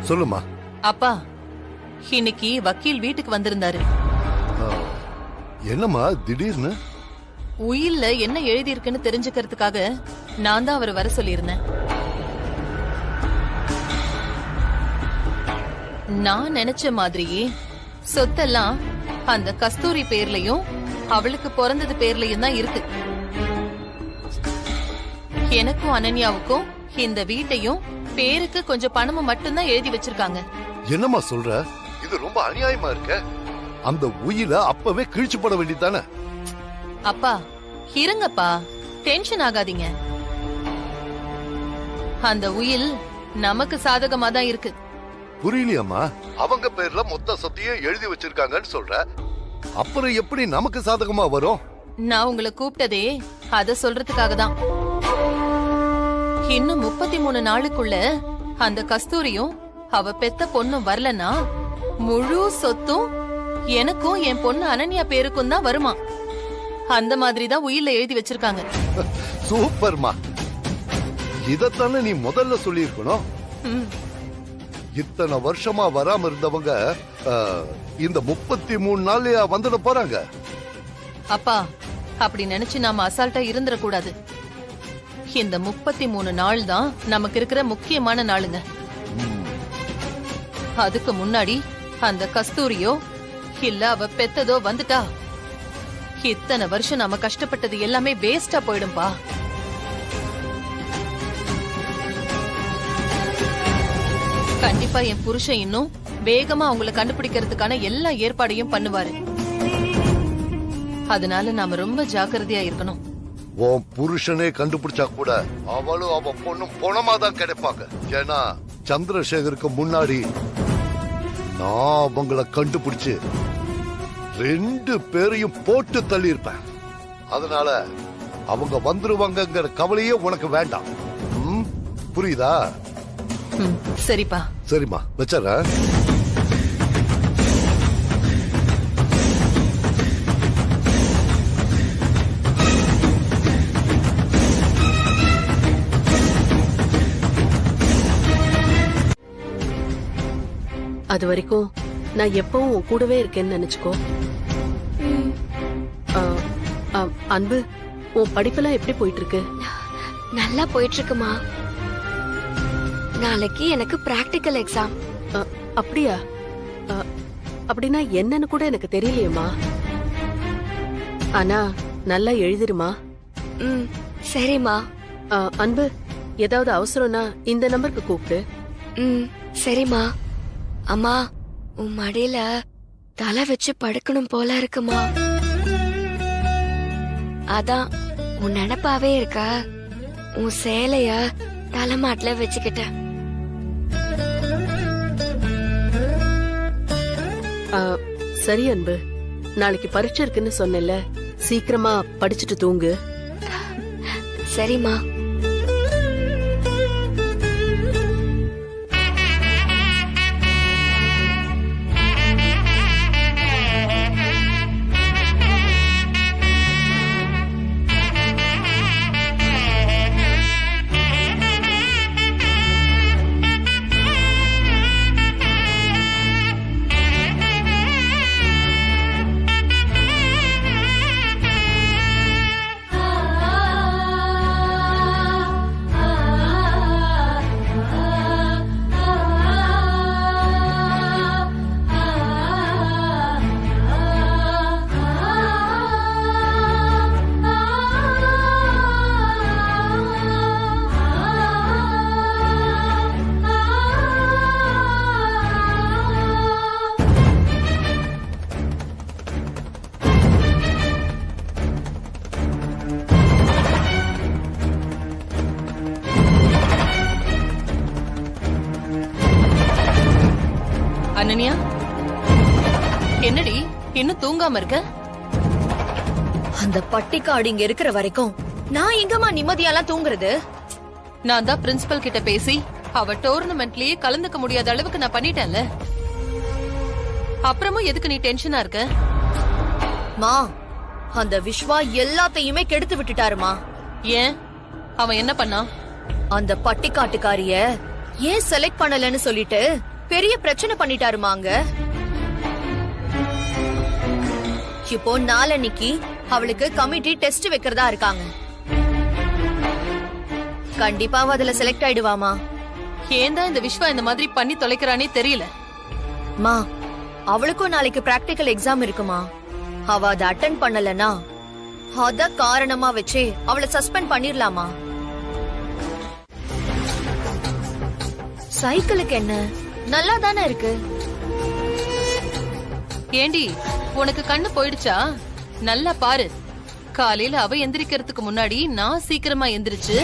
சொல்லுமா. அப்பா, இன்னைக்கு வக்கீல் வீட்டுக்கு வந்திருந்தாரு. என்னம்மா திடீர்னு? உயில்ல என்ன எழுதி இருக்குன்னு தெரிஞ்சுக்கிறதுக்காக நான் தான் அவரை வர சொல்லியிருந்தேன். நான் நினைச்ச மாதிரியே சொத்தெல்லாம் அந்த கஸ்தூரி பேர்லயும் அவளுக்கு பிறந்தது பேர்லயும் தான் இருக்கு. எனக்கும் அனன்யாவுக்கும் இந்த வீட்டையும் பேருக்கு கொஞ்சம் பணமும் மட்டும்தான் எழுதி வச்சிருக்காங்க. என்னம்மா சொல்ற? இது ரொம்ப அநியாயமா இருக்க. அந்த உயில அப்பவே கிழிச்சு போட வேண்டியதானே? அப்பா இருங்கப்பா, டென்ஷன் ஆகாதீங்க. அந்த உயில் நமக்கு சாதகமா தான் இருக்கு. புரியலையம்மா. அவங்க பேர்ல மொத்த சொத்தையும் எழுதி வச்சிருக்காங்கன்னு சொல்ற, அப்புறம் எப்படி நமக்கு சாதகமா வரும்? நான் உங்களை கூப்பிட்டதே அத சொல்றதுக்காக தான். இன்னும் 33 நாளுக்குள்ள அந்த கஸ்தூரியும் அவ பெத்த பொண்ணும் வரலன்னா முழு சொத்தும் எனக்கும் என் பொண்ணு அனன்யா பேருக்கும் தான் வருமா. அந்த மாதிரி தான் உயில்ல எழுதி வச்சிருக்காங்க. சூப்பர்மா. இதத்தானே நீ முதல்ல சொல்லி இருக்கணும். இத்தனை வருஷமா வராம இருந்தவங்க இந்த 33 நாள்லயா வந்துட போறாங்க? அப்பா, அப்படி நினைச்சு நாம அசால்ட்டா இருந்துட கூடாது. இந்த 33 நாள் தான் நமக்கு இருக்கிற முக்கியமான நாளுங்க. அதுக்கு முன்னாடி அந்த கஸ்தூரியோ இல்ல அவ பெத்ததோ வந்துட்டா இத்தனை வருஷம் நாம கஷ்டப்பட்டது எல்லாமே வேஸ்டா போயிடும்பா. கண்டிப்பா என் புருஷன் இன்னும் வேகமா அவங்கள கண்டுபிடிக்கிறதுக்கான எல்லா ஏற்பாடையும் பண்ணுவாரு. அதனால நாம ரொம்ப ஜாக்கிரதையா இருக்கணும். உன் புருஷனே கண்டுபிடிச்சா கூட அவளும் அவ பொண்ணும் பணமா தான் கிடைப்பாங்க. ஏன்னா சந்திரசேகருக்கு முன்னாடி நான் அவங்கள கண்டுபிடிச்சு 2 பேரையும் போட்டு தள்ளி இருப்பேன். அதனால அவங்க வந்துருவாங்கங்கிற கவலையே உனக்கு வேண்டாம். புரியுதா? சரிப்பா. சரிம்மா, வச்சறேன். அது வரைக்கும் நான் எப்பவும் உன் கூடவே இருக்கேன்னு நினைச்சுக்கோ. அன்பு, உன் படிப்பெல்லாம் எப்படி போயிட்டு இருக்கு? நல்லா போயிட்டு இருக்குமா. நாளைக்கு எனக்கு பிராக்டிக்கல் எக்ஸாம். அப்படியா? அப்படின்னா என்னன்னு கூட எனக்கு தெரியலையேம்மா. ஆனா நல்லா எழுதிருமா. சரிம்மா. அன்பு, ஏதாவது அவசரம்னா இந்த நம்பருக்கு கூப்பிடு. சரிம்மா. அம்மா, உன் மடியில தலை வச்சு படுக்கணும் போல இருக்குமா. அதான் உன் நினைப்பாவே இருக்கா. உன் சேலைய தலைமாட்டில வச்சுக்கிட்டேன். சரி அன்பு, நாளைக்கு பரீட்சை இருக்குன்னு சொன்னேன்ல, சீக்கிரமா படிச்சுட்டு தூங்கு. சரிம்மா. அனன்யா, என்னடி இன்னும் தூங்காம இருக்க? அந்த பட்டிக்காடு இங்க இருக்கிற வரைக்கும் நான் எங்கம்மா நிம்மதியாலாம் தூங்குறது? நான் தான் பிரின்சிபல் கிட்ட பேசி அவ டோர்னமெண்ட்லயே கலந்துக்க முடியாத அளவுக்கு நான் பண்ணிட்டேன்ல. அப்புறமும் எதுக்கு நீ டென்ஷனா இருக்க? மா, அந்த விஸ்வா எல்லாத்தையுமே கெடுத்து விட்டுட்டாருமா. ஏன்? அவன் என்ன பண்ணா? அந்த பட்டிக்காட்டுக்காரிய ஏன் செலக்ட் பண்ணலன்னு சொல்லிட்டு பெரிய பிரச்சனை பண்ணிட்டாருமாங்க. இப்போ நாளன்னைக்கு அவளுக்கு கமிட்டி டெஸ்ட் வைக்கிறதா இருக்காங்க. கண்டிப்பா அதுல செலக்ட் ஆயிடுவாமா. ஏன் தான் இந்த விஸ்வா இந்த மாதிரி பண்ணி தொலைக்கிறானே தெரியல. மா, அவளுக்கும் நாளைக்கு பிராக்டிகல் எக்ஸாம் இருக்குமா. அவ அதை அட்டெண்ட் பண்ணலனா அத காரணமா வச்சே அவளை சஸ்பெண்ட் பண்ணிரலாமா. சைக்கிளுக்கு என்ன, நல்லா தானே இருக்கு. ஏண்டி, உனக்கு கண்ணு போயிடுச்சா? நல்லா பாரு. காலையில அவ எந்திரிக்கிறதுக்கு முன்னாடி நான் சீக்கிரமா எந்திரிச்சு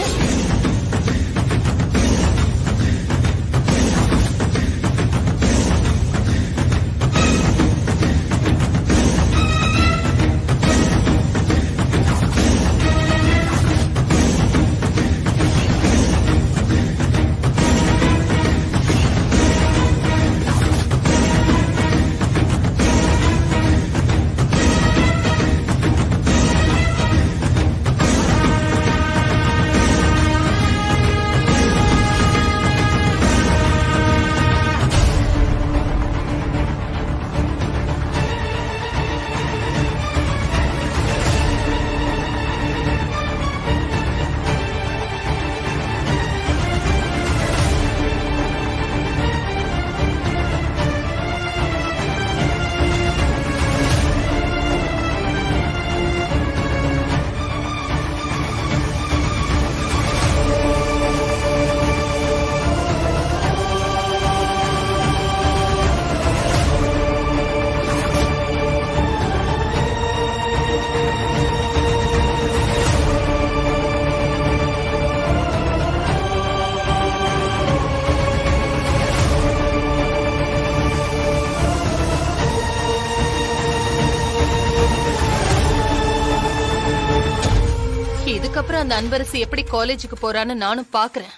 இதுக்கப்புறம் அந்த அன்பரசி எப்படி காலேஜுக்கு போறான்னு நானும் பாக்குறேன்.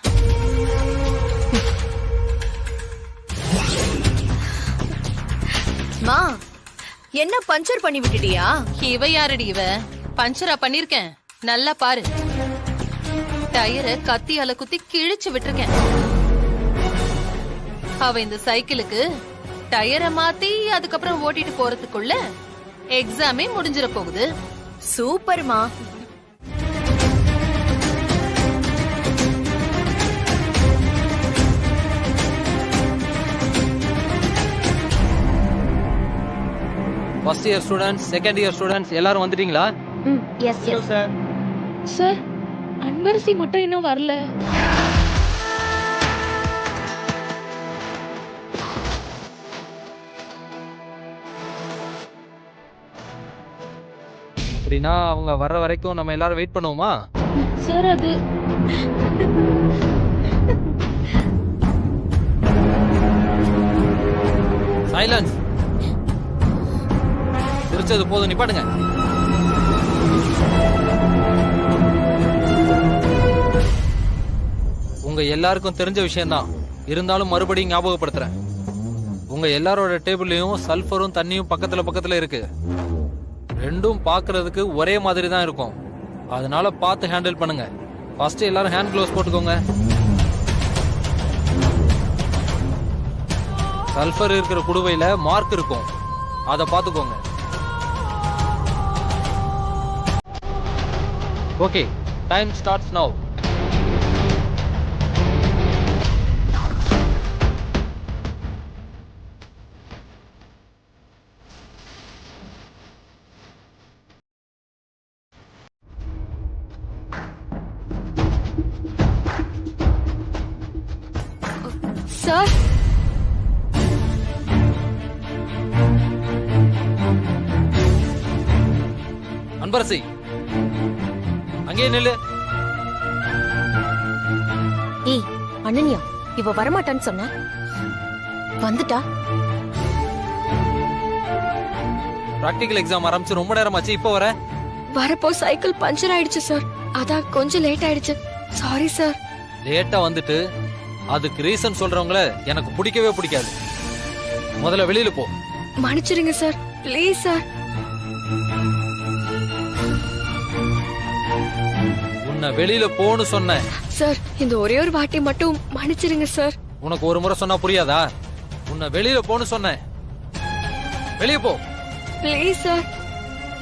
மா, என்ன பஞ்சர் பண்ணி விட்டுட்டியா? இவ யாரடி இவ? பஞ்சரா பண்ணிருக்கேன், நல்லா பாரு. டயரை கத்தியால குத்தி கிழிச்சு விட்டுருக்கேன். அவ இந்த சைக்கிளுக்கு டயரை மாத்தி அதுக்கப்புறம் ஓட்டிட்டு போறதுக்குள்ள எக்ஸாமே முடிஞ்சிட போகுது. சூப்பர்மா. First year students, second year students எல்லாரும் வந்துட்டீங்களா? Yes yes sir. Sir, Anbarasi மட்டும் இன்னும் வரல. அப்படின்னா அவங்க வர்ற வரைக்கும் நம்ம எல்லாரும் வெயிட் பண்ணுவோமா? சார், அது சைலன்ஸ். சிரிச்சது போதும், நிப்பாட்டுங்க. உங்க எல்லாருக்கும் தெரிஞ்ச விஷயம்தான், இருந்தாலும் மறுபடியும் ஞாபகப்படுத்துறேன். உங்க எல்லாரோட டேபிள்லயும் சல்ஃபரும் தண்ணியும் பக்கத்துல பக்கத்துல இருக்கு. ரெண்டும் பாக்குறதுக்கு ஒரே மாதிரி தான் இருக்கும். அதனால பார்த்து ஹேண்டில் பண்ணுங்க. ஃபர்ஸ்ட் எல்லாரும் ஹேண்ட் க்ளோவ்ஸ் போட்டுக்கோங்க. சல்ஃபர் இருக்கிற குடுவையில மார்க் இருக்கும், அத பாத்துக்கோங்க. Okay, time starts now. Sir, Anbarasi அங்கே நில்லு. ஏய் அனன்யா, இவ வரமாட்டான்னு சொன்ன, வந்துட்டா. பிராக்டிகல் எக்ஸாம் ஆரம்பிச்சு ரொம்ப நேரம் ஆச்சு, இப்போ வர. வரப்போ சைக்கிள் பஞ்சர் ஆயிடுச்சு சார், அதான் கொஞ்சம் லேட் ஆயிடுச்சு. Sorry sir. லேட்டா வந்துட்டு அதுக்கு ரீசன் சொல்றவங்கள எனக்கு பிடிக்கவே பிடிக்காது. முதல்ல வெளியில போ. மன்னிச்சிருங்க சார், ப்ளீஸ் சார். உன்னை வெளியில போன்னு சொன்னேன் சார். இந்த ஒரே ஒரு வாட்டி மட்டும் மன்னிச்சிருங்க சார். உனக்கு ஒரு முறை சொன்னா புரியாதா? உன்னை வெளியில போன்னு சொன்னேன், வெளிய போ. ப்ளீஸ் சார்,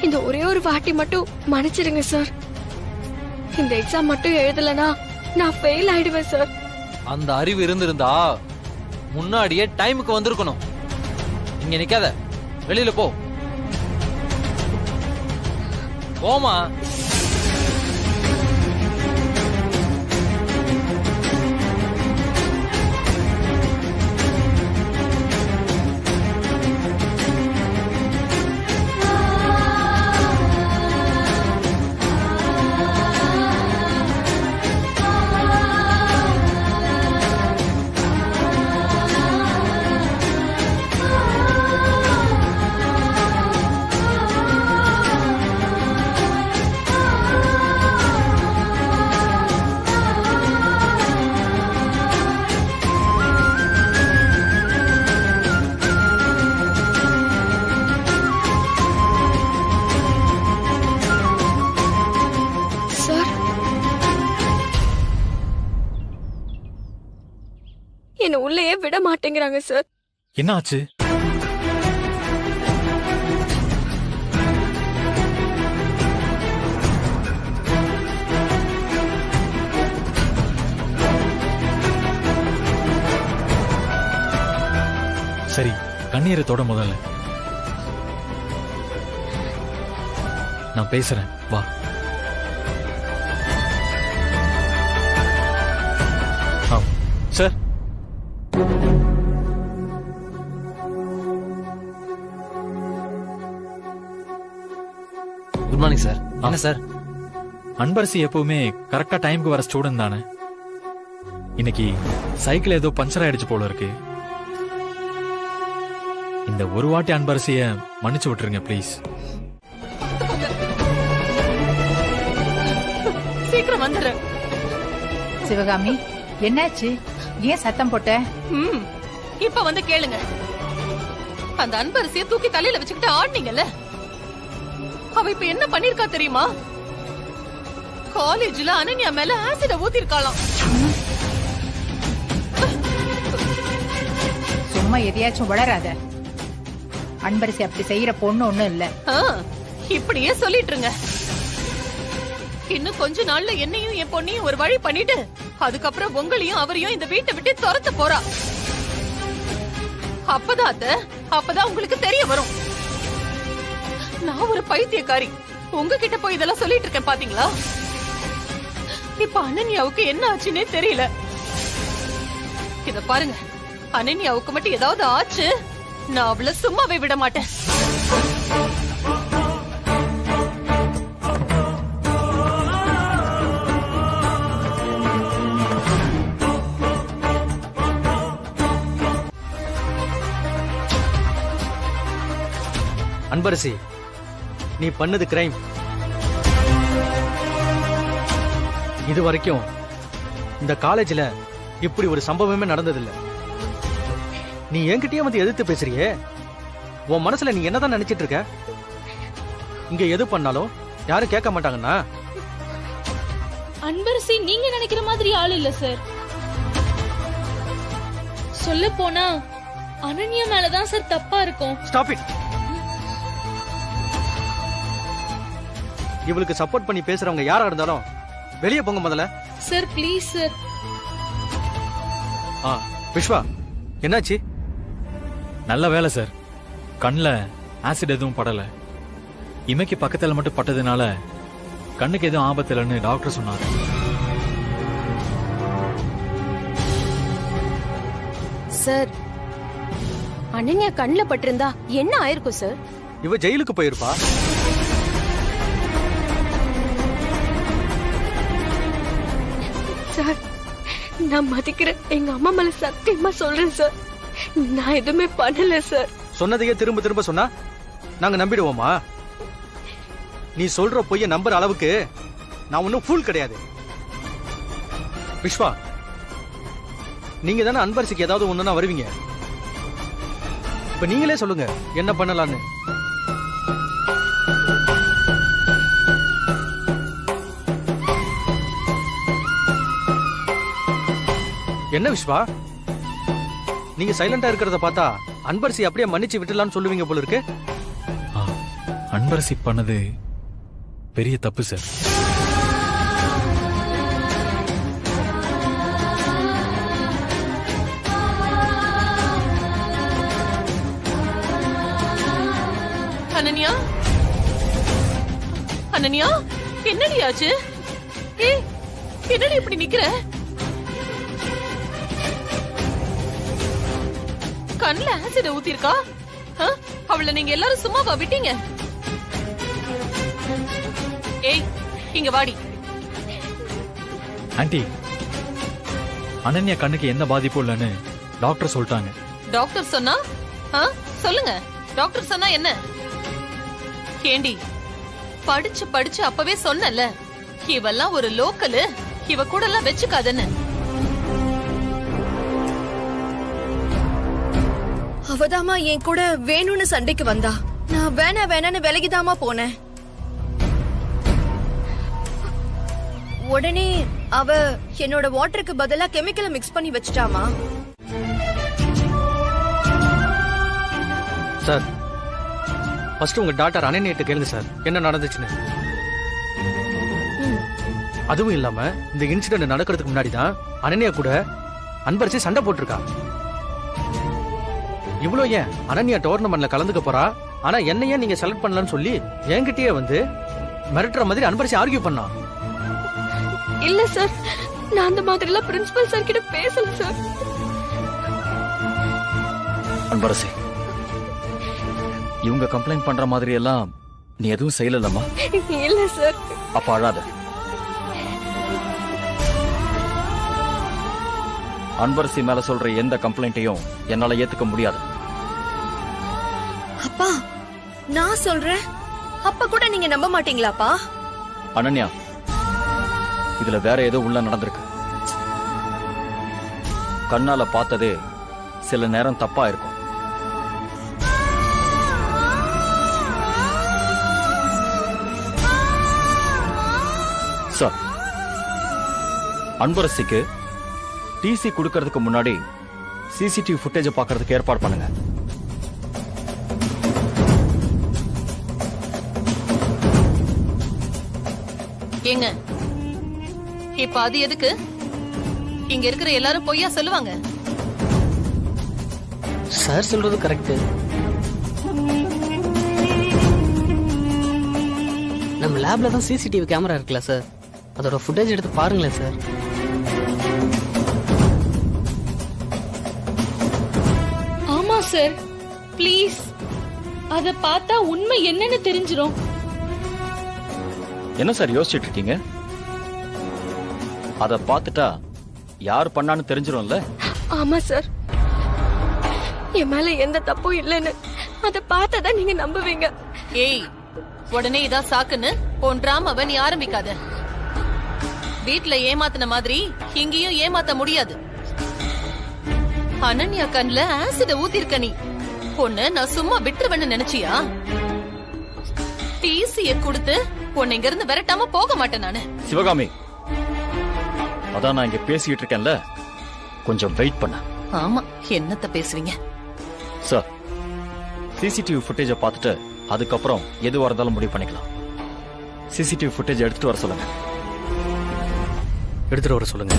இந்த ஒரே ஒரு வாட்டி மட்டும் மன்னிச்சிருங்க சார். இந்த எக்ஸாம் மட்டும் எழுதலனா நான் ஃபெயில் ஆயிடுவேன் சார். அந்த அறிவு இருந்திருந்தா முன்னாடியே டைமுக்கு வந்திருக்கணும். இங்க நிக்காத, வெளியில போ. போமா. என்ன உள்ளேயே விட மாட்டேங்கிறாங்க சார். என்ன ஆச்சு? சரி, கண்ணீரை தொட முதல்ல. நான் பேசுறேன், வா. Sir, good morning sir. என்ன சார்? அன்பரசி எப்பவுமே கரெக்டா டைமுக்கு வர ஸ்டூடெண்ட் தானே. இன்னைக்கு சைக்கிள் ஏதோ பஞ்சர் ஆயிடுச்சு போல இருக்கு. இந்த ஒரு வாட்டி அன்பரசிய மன்னிச்சு விட்டுருங்க ப்ளீஸ். சீக்கிரம் வந்துடு. சிவகாமி, என்னாச்சு? ஏன் சத்தம் போட்ட? இப்ப வந்து கேளுங்க. அந்த அன்பரசிய தூக்கி தலையில வச்சுக்கிட்டு ஆடுனீங்கல்ல, அவ இப்ப என்ன பண்ணிருக்கா தெரியுமா? காலேஜ்ல அனன்யா மேல ஆசிட ஊத்திருக்காளாம். சும்மா எதையாச்சும் வளராத. அன்பரசி அப்படி செய்யற பொண்ணு ஒண்ணும் இல்ல. இப்படியே சொல்லிட்டு இருங்க. இன்னும் கொஞ்ச நாள்ல என்னையும் என் பொண்ணையும் ஒரு வழி பண்ணிட்டு அதுக்கப்புறம் உங்களையும் அவரையும் இந்த வீட்டை விட்டு துரத்த போறா. அப்பதான் உங்களுக்கு தெரிய வரும். நான் ஒரு பைத்தியக்காரி உங்ககிட்ட போய் இதெல்லாம் சொல்லிட்டு இருக்கேன் பாத்தீங்களா? இப்ப அனன்யாவுக்கு என்ன ஆச்சுன்னே தெரியல. இத பாருங்க, அனன்யாவுக்கு மட்டும் ஏதாவது ஆச்சு, நான் அவளை சும்மாவே விட மாட்டேன். அன்பரசி, நீ பண்ணது கிரைம். இது வரைக்கும் இந்த காலேஜ்ல இப்படி ஒரு சம்பவமே நடந்ததில்லை. நீ என்கிட்டயே வந்து எதிர்த்து பேசுறியே, உன் மனசுல நீ என்னதான் நினைச்சிட்டு இருக்க? இங்க எது பண்ணாலும் யாரும் கேட்க மாட்டாங்கன்னா? அன்பரசி நீங்க நினைக்கிற மாதிரி ஆள் இல்ல சார். சொல்ல போனா அனன்யா மேலதான் சார் தப்பா இருக்கும். Stop it. இவளுக்கு சப்போர்ட் பண்ணி பேசுறவங்க யாரா இருந்தாலும் வெளியே போங்க முதல்ல. Sir please sir. விஸ்வா, என்னாச்சு? நல்ல வேலை சார், கண்ணில் ஆசிட் எதுவும் படல. இமைக்கு பக்கத்தில் மட்டும் பட்டதுனால கண்ணுக்கு எதுவும் ஆபத்து இல்லைன்னு டாக்டர் சொன்னார். சார், அனன்யா கண்ணுல பட்டிருந்தா என்ன ஆயிருக்கும் சார்? இவ ஜெயிலுக்கு போயிருப்பா. சார், நான் மதிக்கிற எங்க அம்மா மேல சத்தியமா சொல்றேன் சார், நான் எதுவுமே பண்ணல சார். சொன்னதையே திரும்ப திரும்ப சொன்னா நாங்க நம்பிடுவோமா? நீ சொல்ற பொய்ய நம்புற அளவுக்கு நான் ஒன்னும் ஃபூல் கிடையாது. விஸ்வா, நீங்க தானே அன்பரசிக்கு ஏதாவது ஒண்ணுன்னா வருவீங்க. இப்ப நீங்களே சொல்லுங்க என்ன பண்ணலான்னு. என்ன விஸ்வா, நீங்க சைலண்டா இருக்கிறத பார்த்தா அன்பரசி அப்படியே மன்னிச்சு விட்டுலான்னு சொல்லுவீங்க போல இருக்கு. அன்பரசி பண்ணது பெரிய தப்பு சார். அனன்யா, அனன்யா, என்னடி ஆச்சு? ஏய், என்னடி இப்படி நிக்கிற? கண்ணுல ஆசிட ஊத்திருக்கா? அவளை நீங்க எல்லாரும் சும்மாவா விட்டீங்க? ஏய், இங்க வாடி. ஆண்டி, அனன்யா கண்ணுக்கு எந்த பாதிப்பும் இல்லைன்னு டாக்டர் சொல்லிட்டாங்க. டாக்டர் சொன்னா? சொல்லுங்க, டாக்டர் சொன்னா என்ன? கேண்டி, படிச்சு படிச்சு அப்பவே சொன்னல, இவெல்லாம் ஒரு லோக்கலு, இவ கூட எல்லாம் வச்சுக்காதன்னு. அவதாமா என் கூட வேணும்னு சண்டைக்கு வந்தா, நான் வேணான்னு விலகிதாமா போனேன். உடனே அவ என்னோட வாட்டருக்கு பதிலா கெமிக்கலை மிக்ஸ் பண்ணி வச்சுட்டாமா. சார், ஃபர்ஸ்ட் உங்க டாக்டர் அனன்யாட்ட கேளுங்க சார் என்ன நடந்துச்சுன்னு. அதுவும் இல்லாம இந்த இன்சிடென்ட் நடக்கிறதுக்கு முன்னாடி தான் அனன்யா கூட அன்பரசி சண்டை போட்டிருக்கா. இவ்வளோ ஏன் அனன்யா டோர்னமெண்ட்ல கலந்துக்க போறா, ஆனா என்ன ஏன் நீங்க செலக்ட் பண்ணலன்னு சொல்லி என்கிட்டயே வந்து மிரட்டுற மாதிரி அன்பரசி ஆர்கியூ பண்ணா. இல்ல சார், நான் அந்த மாதிரி எல்லாம் பிரின்சிபல் சார் கிட்ட பேசல சார். அன்பரசி, இவங்க கம்ப்ளைண்ட் பண்ற மாதிரி எல்லாம் நீ எதுவும் செய்யலம்மா? இல்ல சார். அப்ப அழாத. அன்பரசி மேல சொல்ற எந்த கம்ப்ளைண்ட்டையும் என்னால ஏத்துக்க முடியாது. அப்பா, நான் சொல்றேன், அப்ப கூட நீங்க நம்ப மாட்டீங்களாப்பா? அனன்யா, இதுல வேற ஏதோ உள்ள நடந்திருக்கு. கண்ணால பார்த்ததே சில நேரம் தப்பா இருக்கும். சார், அன்பரசிக்கு டிசி கொடுக்கறதுக்கு முன்னாடி சிசிடிவி ஃபுட்டேஜ் பார்க்கறதுக்கு ஏற்பாடு பண்ணுங்க. ஏங்க, இப்ப அது எதுக்கு? இங்க இருக்கிற எல்லாரும் பொய்யா சொல்லுவாங்க. சார் சொல்றது கரெக்ட். நம்ம லேப்ல தான் சிசிடிவி கேமரா இருக்குல்ல சார், அதோட ஃபுட்டேஜ் எடுத்து பாருங்களேன் சார். ஆமா சார், ப்ளீஸ், அத பார்த்தா உண்மை என்னன்னு தெரிஞ்சிரும். என்ன சார் யோசிச்சுட்டு இருக்கீங்க? அத பார்த்துட்டா யார் பண்ணான்னு தெரிஞ்சிரும்ல. ஆமா சார், என் மேல எந்த தப்பும் இல்லைன்னு அத பார்த்தாதான் நீங்க நம்புவீங்க. ஏய், உடனே இதா சாக்குன்னு உன் டிராமாவை நீ ஆரம்பிக்காத. வீட்ல ஏமாத்தின மாதிரி இங்கேயும் ஏமாத்த முடியாது. அனன்யா கண்ல ஆசிட ஊத்திருக்க நீ. பொண்ணு நான் சும்மா விட்டுருவேன்னு நினைச்சியா? டிசிய கொடுத்து உன்னை இங்க இருந்து விரட்டாம போக மாட்டேன் நானு. சிவகாமி, அதான் நான் இங்க பேசிட்டு இருக்கேன்ல, கொஞ்சம் வெயிட் பண்ண. ஆமா, என்னத்த பேசுறீங்க சார்? சிசிடிவி ஃபுட்டேஜ பார்த்துட்டு அதுக்கப்புறம் எதுவா இருந்தாலும் முடிவு பண்ணிக்கலாம். சிசிடிவி ஃபுட்டேஜ் எடுத்துட்டு வர சொல்லுங்க. எடுத்துட்டு வர சொல்லுங்க.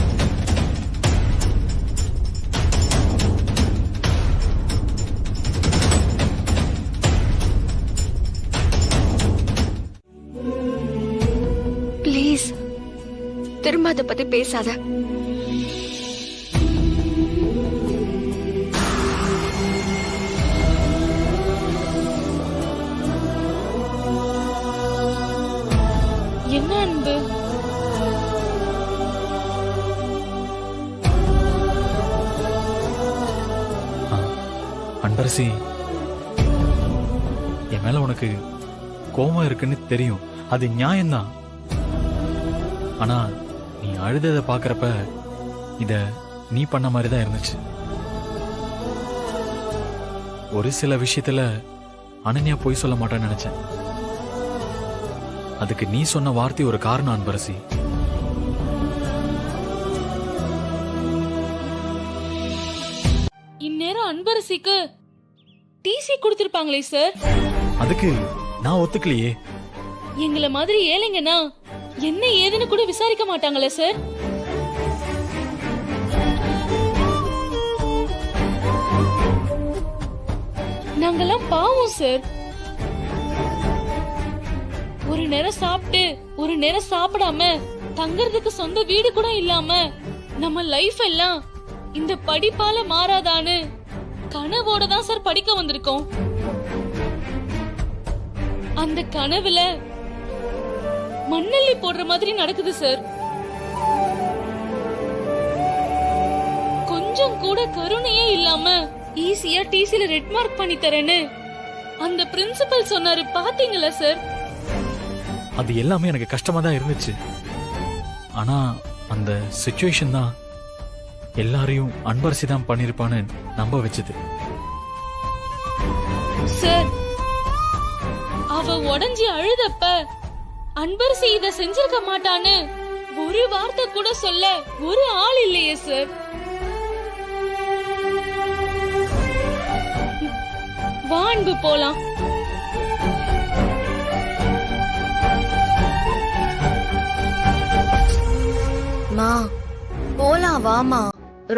ப்ளீஸ் திரும்ப அதை பத்தி பேசாத. என்ன அன்பு? அன்பரசி, என் மேல உனக்கு கோபம் இருக்குன்னு தெரியும், அது நியாயம்தான். ஆனா நீ அழுததை பாக்குறப்ப இத நீ பண்ண மாதிரிதான் இருந்துச்சு. ஒரு சில விஷயத்துல அனன்யா பொய் சொல்ல மாட்டான்னு நினைச்சேன். அதுக்கு நீ சொன்ன வார்த்தை ஒரு காரணம் அன்பரசி. இந்நேரம் அன்பரசிக்கு டிசி கொடுத்திருப்பாங்களே சார். அதுக்கு நான் ஒத்துக்கலையே. எங்களை மாதிரி ஏழைங்கன்னா என்ன ஏதுன்னு கூட விசாரிக்க மாட்டாங்களே சார். நாங்கெல்லாம் பாவம் சார். ஒரு நேரம் சாப்பிட்டு ஒரு நேரம் சாப்பிடாம தங்கறதுக்கு சொந்த வீடு கூட இல்லாம நம்ம லைஃப் எல்லாம் இந்த படிப்பால மாறாதான்னு கனவோட தான் சார் படிக்க வந்திருக்கோம். அந்த கனவுல மண்ணள்ளி போடுற மாதிரி நடக்குது சார். கொஞ்சம் கூட கருணையே இல்லாம ஈஸியா டிசில ரெட் மார்க் பண்ணி தரேன்னு அந்த பிரின்சிபல் சொன்னாரு, பாத்தீங்களா சார்? அது எல்லாமே எனக்கு கஷ்டமா தான் இருந்துச்சு. ஆனா அந்த சிச்சுவேஷன் தான் எல்லாரையும் அன்பரசி தான் பண்ணிருப்பான்னு நம்ப வச்சது. சார், அவ உடஞ்சி அழுதப்ப அன்பரசி இத செஞ்சிருக்க மாட்டான்னு ஒரு வார்த்தை கூட சொல்ல ஒரு ஆள் இல்லையே சார். வா அன்பு, போலாம். மா போலாம், வாமா.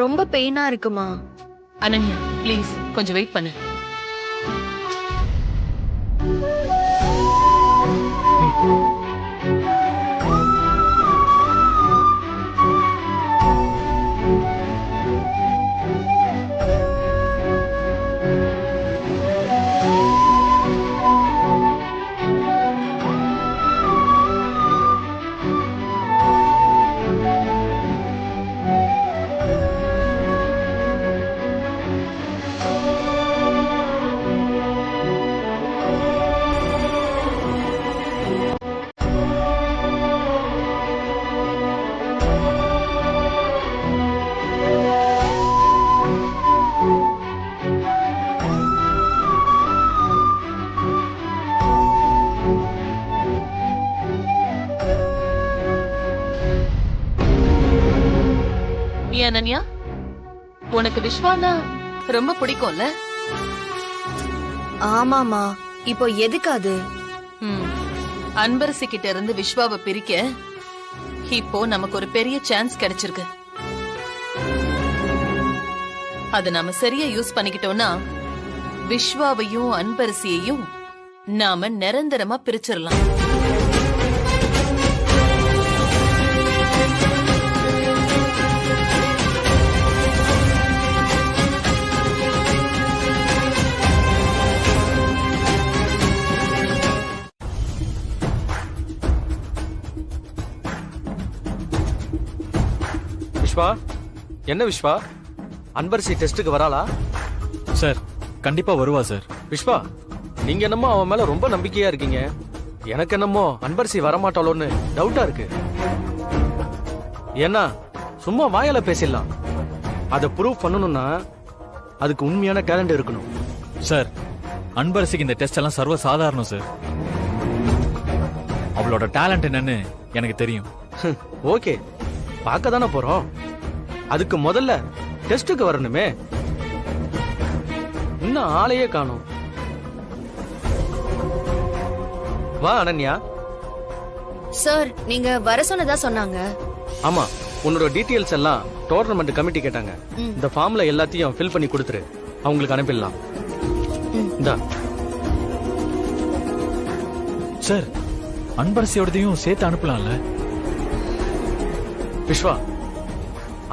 ரொம்ப பெயினா இருக்குமா? அனன்யா ப்ளீஸ் கொஞ்சம் வெயிட் பண்ணு. அனன்யா, உனக்கு விஸ்வானா ரொம்ப பிடிக்கும்ல? ஆமாமா. இப்போ எதுக்கு அது? அன்பரசி கிட்ட இருந்து விஸ்வாவை பிரிக்க இப்போ நமக்கு ஒரு பெரிய சான்ஸ் கிடைச்சிருக்கு. அத நாம சரியா யூஸ் பண்ணிக்கிட்டோம்னா விஸ்வாவையும் அன்பரசியையும் நாம நிரந்தரமா பிரிச்சிடலாம். விஸ்வா, என்ன விஸ்வா, அன்பரசி டெஸ்டுக்கு வராளா? சார், கண்டிப்பா வருவா சார். விஸ்வா, நீங்க என்னமோ அவன் மேல ரொம்ப நம்பிக்கையா இருக்கீங்க. எனக்கு என்னமோ அன்பரசி வரமாட்டாளோன்னு டவுட்டா இருக்கு. ஏன்னா சும்மா வாயால பேசிடலாம், அதை ப்ரூவ் பண்ணணும்னா அதுக்கு உண்மையான டேலண்ட் இருக்கணும். சார், அன்பரசிக்கு இந்த டெஸ்ட் எல்லாம் சர்வ சாதாரணம் சார். அவளோட டேலண்ட் என்னன்னு எனக்கு தெரியும். ஓகே, பார்க்க தானே போறோம். அதுக்கு முதல்ல டெஸ்டுக்கு வரணுமே. இன்னும் ஆளையே காணோம். வா அனன்யா. சார், நீங்க வர சொன்னதா சொன்னாங்க. ஆமா, உன்னோட டீடைல்ஸ் எல்லாம் டோர்னமெண்ட் கமிட்டி கேட்டாங்க. இந்த ஃபார்ம்ல எல்லாத்தையும் ஃபில் பண்ணி கொடுத்துரு, அவங்களுக்கு அனுப்பிடலாம். இந்தா. சார், அன்பரசியோடதையும் சேர்த்து அனுப்பலாம்ல? விஸ்வா,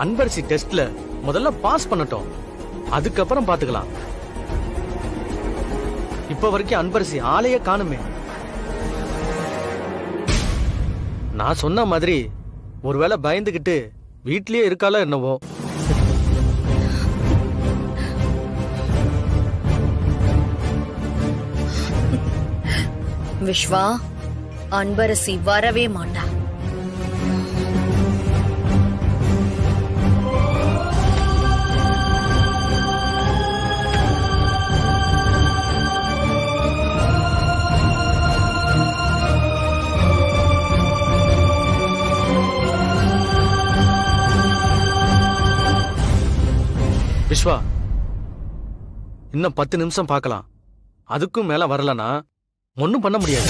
அன்பரசி டெஸ்ட்ல முதல்ல பாஸ் பண்ணட்டும், அதுக்கப்புறம் பாத்துக்கலாம். இப்ப வரைக்கும் அன்பரசி ஆளையே காணுமே. நான் சொன்ன மாதிரி ஒருவேளை பயந்துகிட்டு வீட்லயே இருக்காளோ என்னவோ. விஸ்வா, அன்பரசி வரவே மாட்டா. விஸ்வா, இன்னும் 10 நிமிஷம் பார்க்கலாம். அதுக்கும் மேல வரலனா ஒன்னும் பண்ண முடியாது.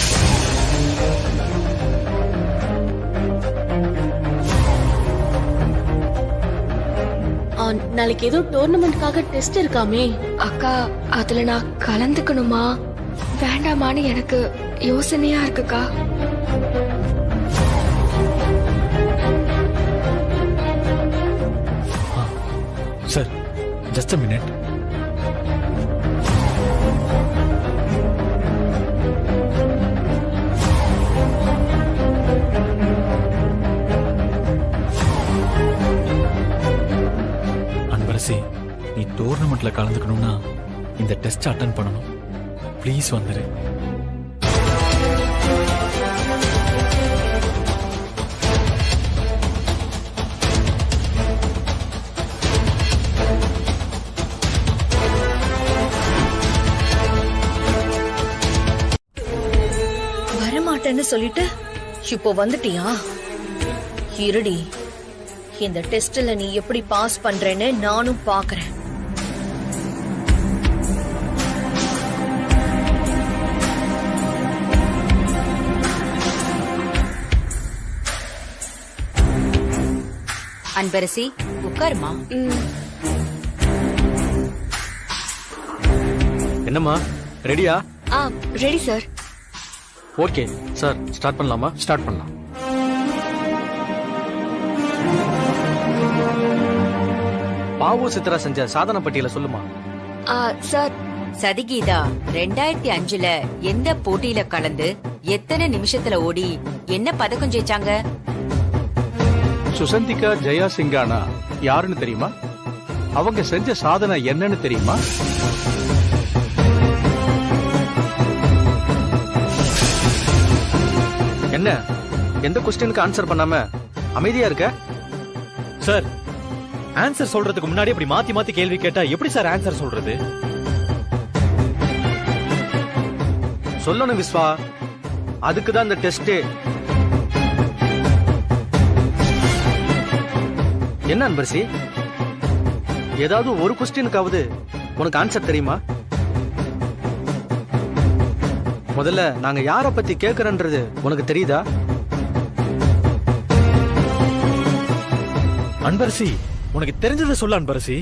நாளைக்கு ஏதோ டோர்னமெண்ட்காக டெஸ்ட் இருக்காமே. அக்கா, அதுல நான் கலந்துக்கணுமா வேண்டாமான்னு எனக்கு யோசனையா இருக்குக்கா. Sir, just a minute. Anbarasi, நீ டோர்னமெண்ட்ல கலந்துக்கணும்னா இந்த டெஸ்ட் அட்டெண்ட் பண்ணணும். ப்ளீஸ் வந்துரு. வரமாட்டேன்னு சொல்லிட்டு இப்போ வந்துட்டியா? இருடி, இந்த டெஸ்ட்ல நீ எப்படி பாஸ் பண்றேன்னு நானும் பாக்குறேன். அன்பரசி, உட்காருமா. என்னம்மா, ரெடியா? Ready sir. Okay sir, start பண்ணலாமா? ஸ்டார்ட் பண்ணலாம். பாவு சித்ரா செஞ்ச சாதனை பட்டியல சொல்லுமா. சார், சதிகீதா 2005ல எந்த போட்டியில கலந்து எத்தனை நிமிஷத்துல ஓடி என்ன பதக்கம் ஜெயிச்சாங்க? சுசந்திகா ஜெயா சிங்கானா யாருன்னு தெரியுமா? அவங்க செஞ்ச சாதனை என்னன்னு தெரியுமா? என்ன, எந்த क्वेश्चनக்கு ஆன்சர் பண்ணாம அமைதியா இருக்க? சார், ஆன்சர் சொல்றதுக்கு முன்னாடி அப்படி மாத்தி மாத்தி கேள்வி கேட்டா எப்படி சார் ஆன்சர் சொல்றது? சொல்லணும் விஸ்வா, அதுக்கு தான் இந்த டெஸ்ட். என்ன அன்பரசி, ஏதாவது ஒரு क्वेश्चनக்காவது உனக்கு ஆன்சர் தெரியுமா? முதல்ல நாங்க யார பத்தி கேக்குறன்றது உனக்கு தெரியுதா? அன்பரசி, உனக்கு தெரிஞ்சதை சொல்ல அன்பரசி.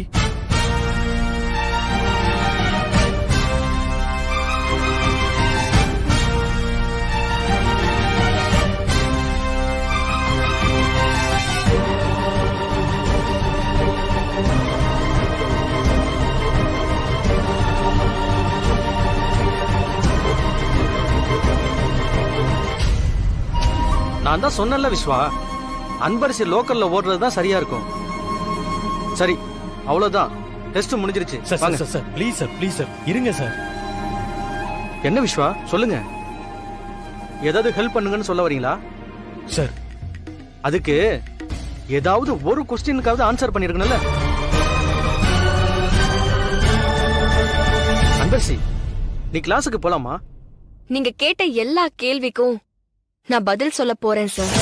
நான் தான் சொன்னல விஸ்வா, அன்பரசி லோக்கல்ல ஓடுறது தான் சரியா இருக்கும். சரி, அவ்வளவுதான், டெஸ்ட் முடிஞ்சிருச்சு. Sir sir sir, please sir, please sir, இருங்க சார். என்ன விஸ்வா, சொல்லுங்க. ஏதாவது ஹெல்ப் பண்ணுங்கன்னு சொல்ல வரீங்களா? சார் அதுக்கு ஏதாவது ஒரு கொஸ்டினுக்காவது ஆன்சர் பண்ணிருக்கணும்ல. அன்பரசி, நீ கிளாஸுக்கு போலாமா? நீங்க கேட்ட எல்லா கேள்விக்கும் நான் பதில் சொல்ல போறேன் சார்.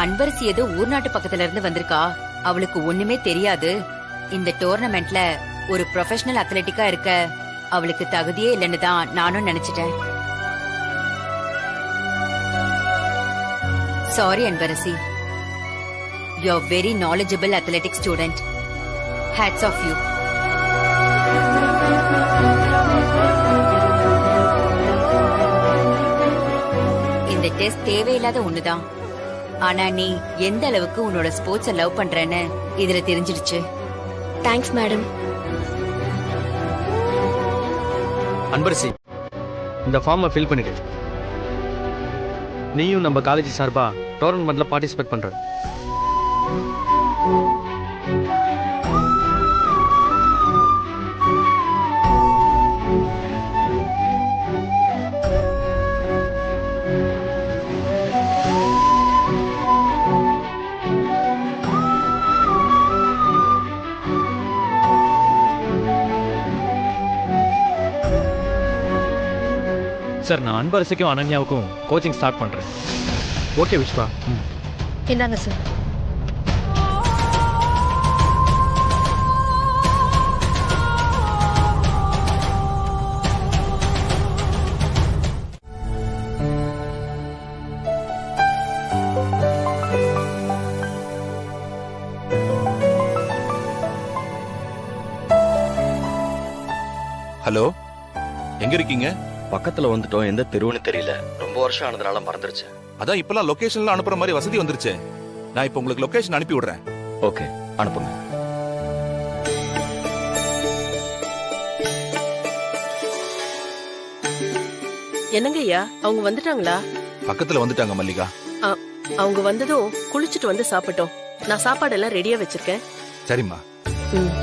அன்பரசி ஏதோ ஊர்நாட்டு பக்கத்துல இருந்து வந்திருக்கா. அவளுக்கு ஒண்ணுமே தெரியாது. இந்த டோர்னமெண்ட்ல ஒரு ப்ரொஃபஷனல் அத்லெட்டிக்கா இருக்க அவளுக்கு தகுதியே இல்லைன்னு தான் நானும் நினைச்சிட்டேன். Sorry Anbarasi. You are very knowledgeable athletic student. Hats off you. இந்த டெஸ்ட் தேவையில்லாத ஒண்ணுதான். ஆனா நீ எந்த அளவுக்கு உன்னோட ஸ்போர்ட்ஸ லவ் பண்றேன்னு இதுல தெரிஞ்சிடுச்சு. Thanks madam. அன்பரசி, இந்த ஃபார்மை ஃபில் பண்ணிடு. நீயும் நம்ம காலேஜ் சார்பா டோர்னமெண்ட்ல பார்ட்டிசிபேட் பண்ற. சார், நான் அன்பரசிக்கும் அனன்யாவுக்கும் கோச்சிங் ஸ்டார்ட் பண்றேன். ஓகே விஸ்வா. இந்தாங்க சார். ஹலோ, எங்க இருக்கீங்க? பக்கத்துல வந்துட்டோம். எந்த தெருவுன்னு தெரியல. ரொம்ப வருஷம் ஆனதுனால மறந்துருச்சு. அதான் இப்பெல்லாம் லொகேஷன்ல அனுப்புற மாதிரி வசதி வந்துருச்சு. நான் இப்ப உங்களுக்கு லொகேஷன் அனுப்பி விடுறேன். ஓகே, அனுப்புங்க. என்னங்க ஐயா, அவங்க வந்துட்டாங்களா? பக்கத்துல வந்துட்டாங்க மல்லிகா. அவங்க வந்ததும் குளிச்சுட்டு வந்து சாப்பிட்டோம். நான் சாப்பாடெல்லாம் ரெடியா வச்சிருக்கேன். சரிம்மா. ம்.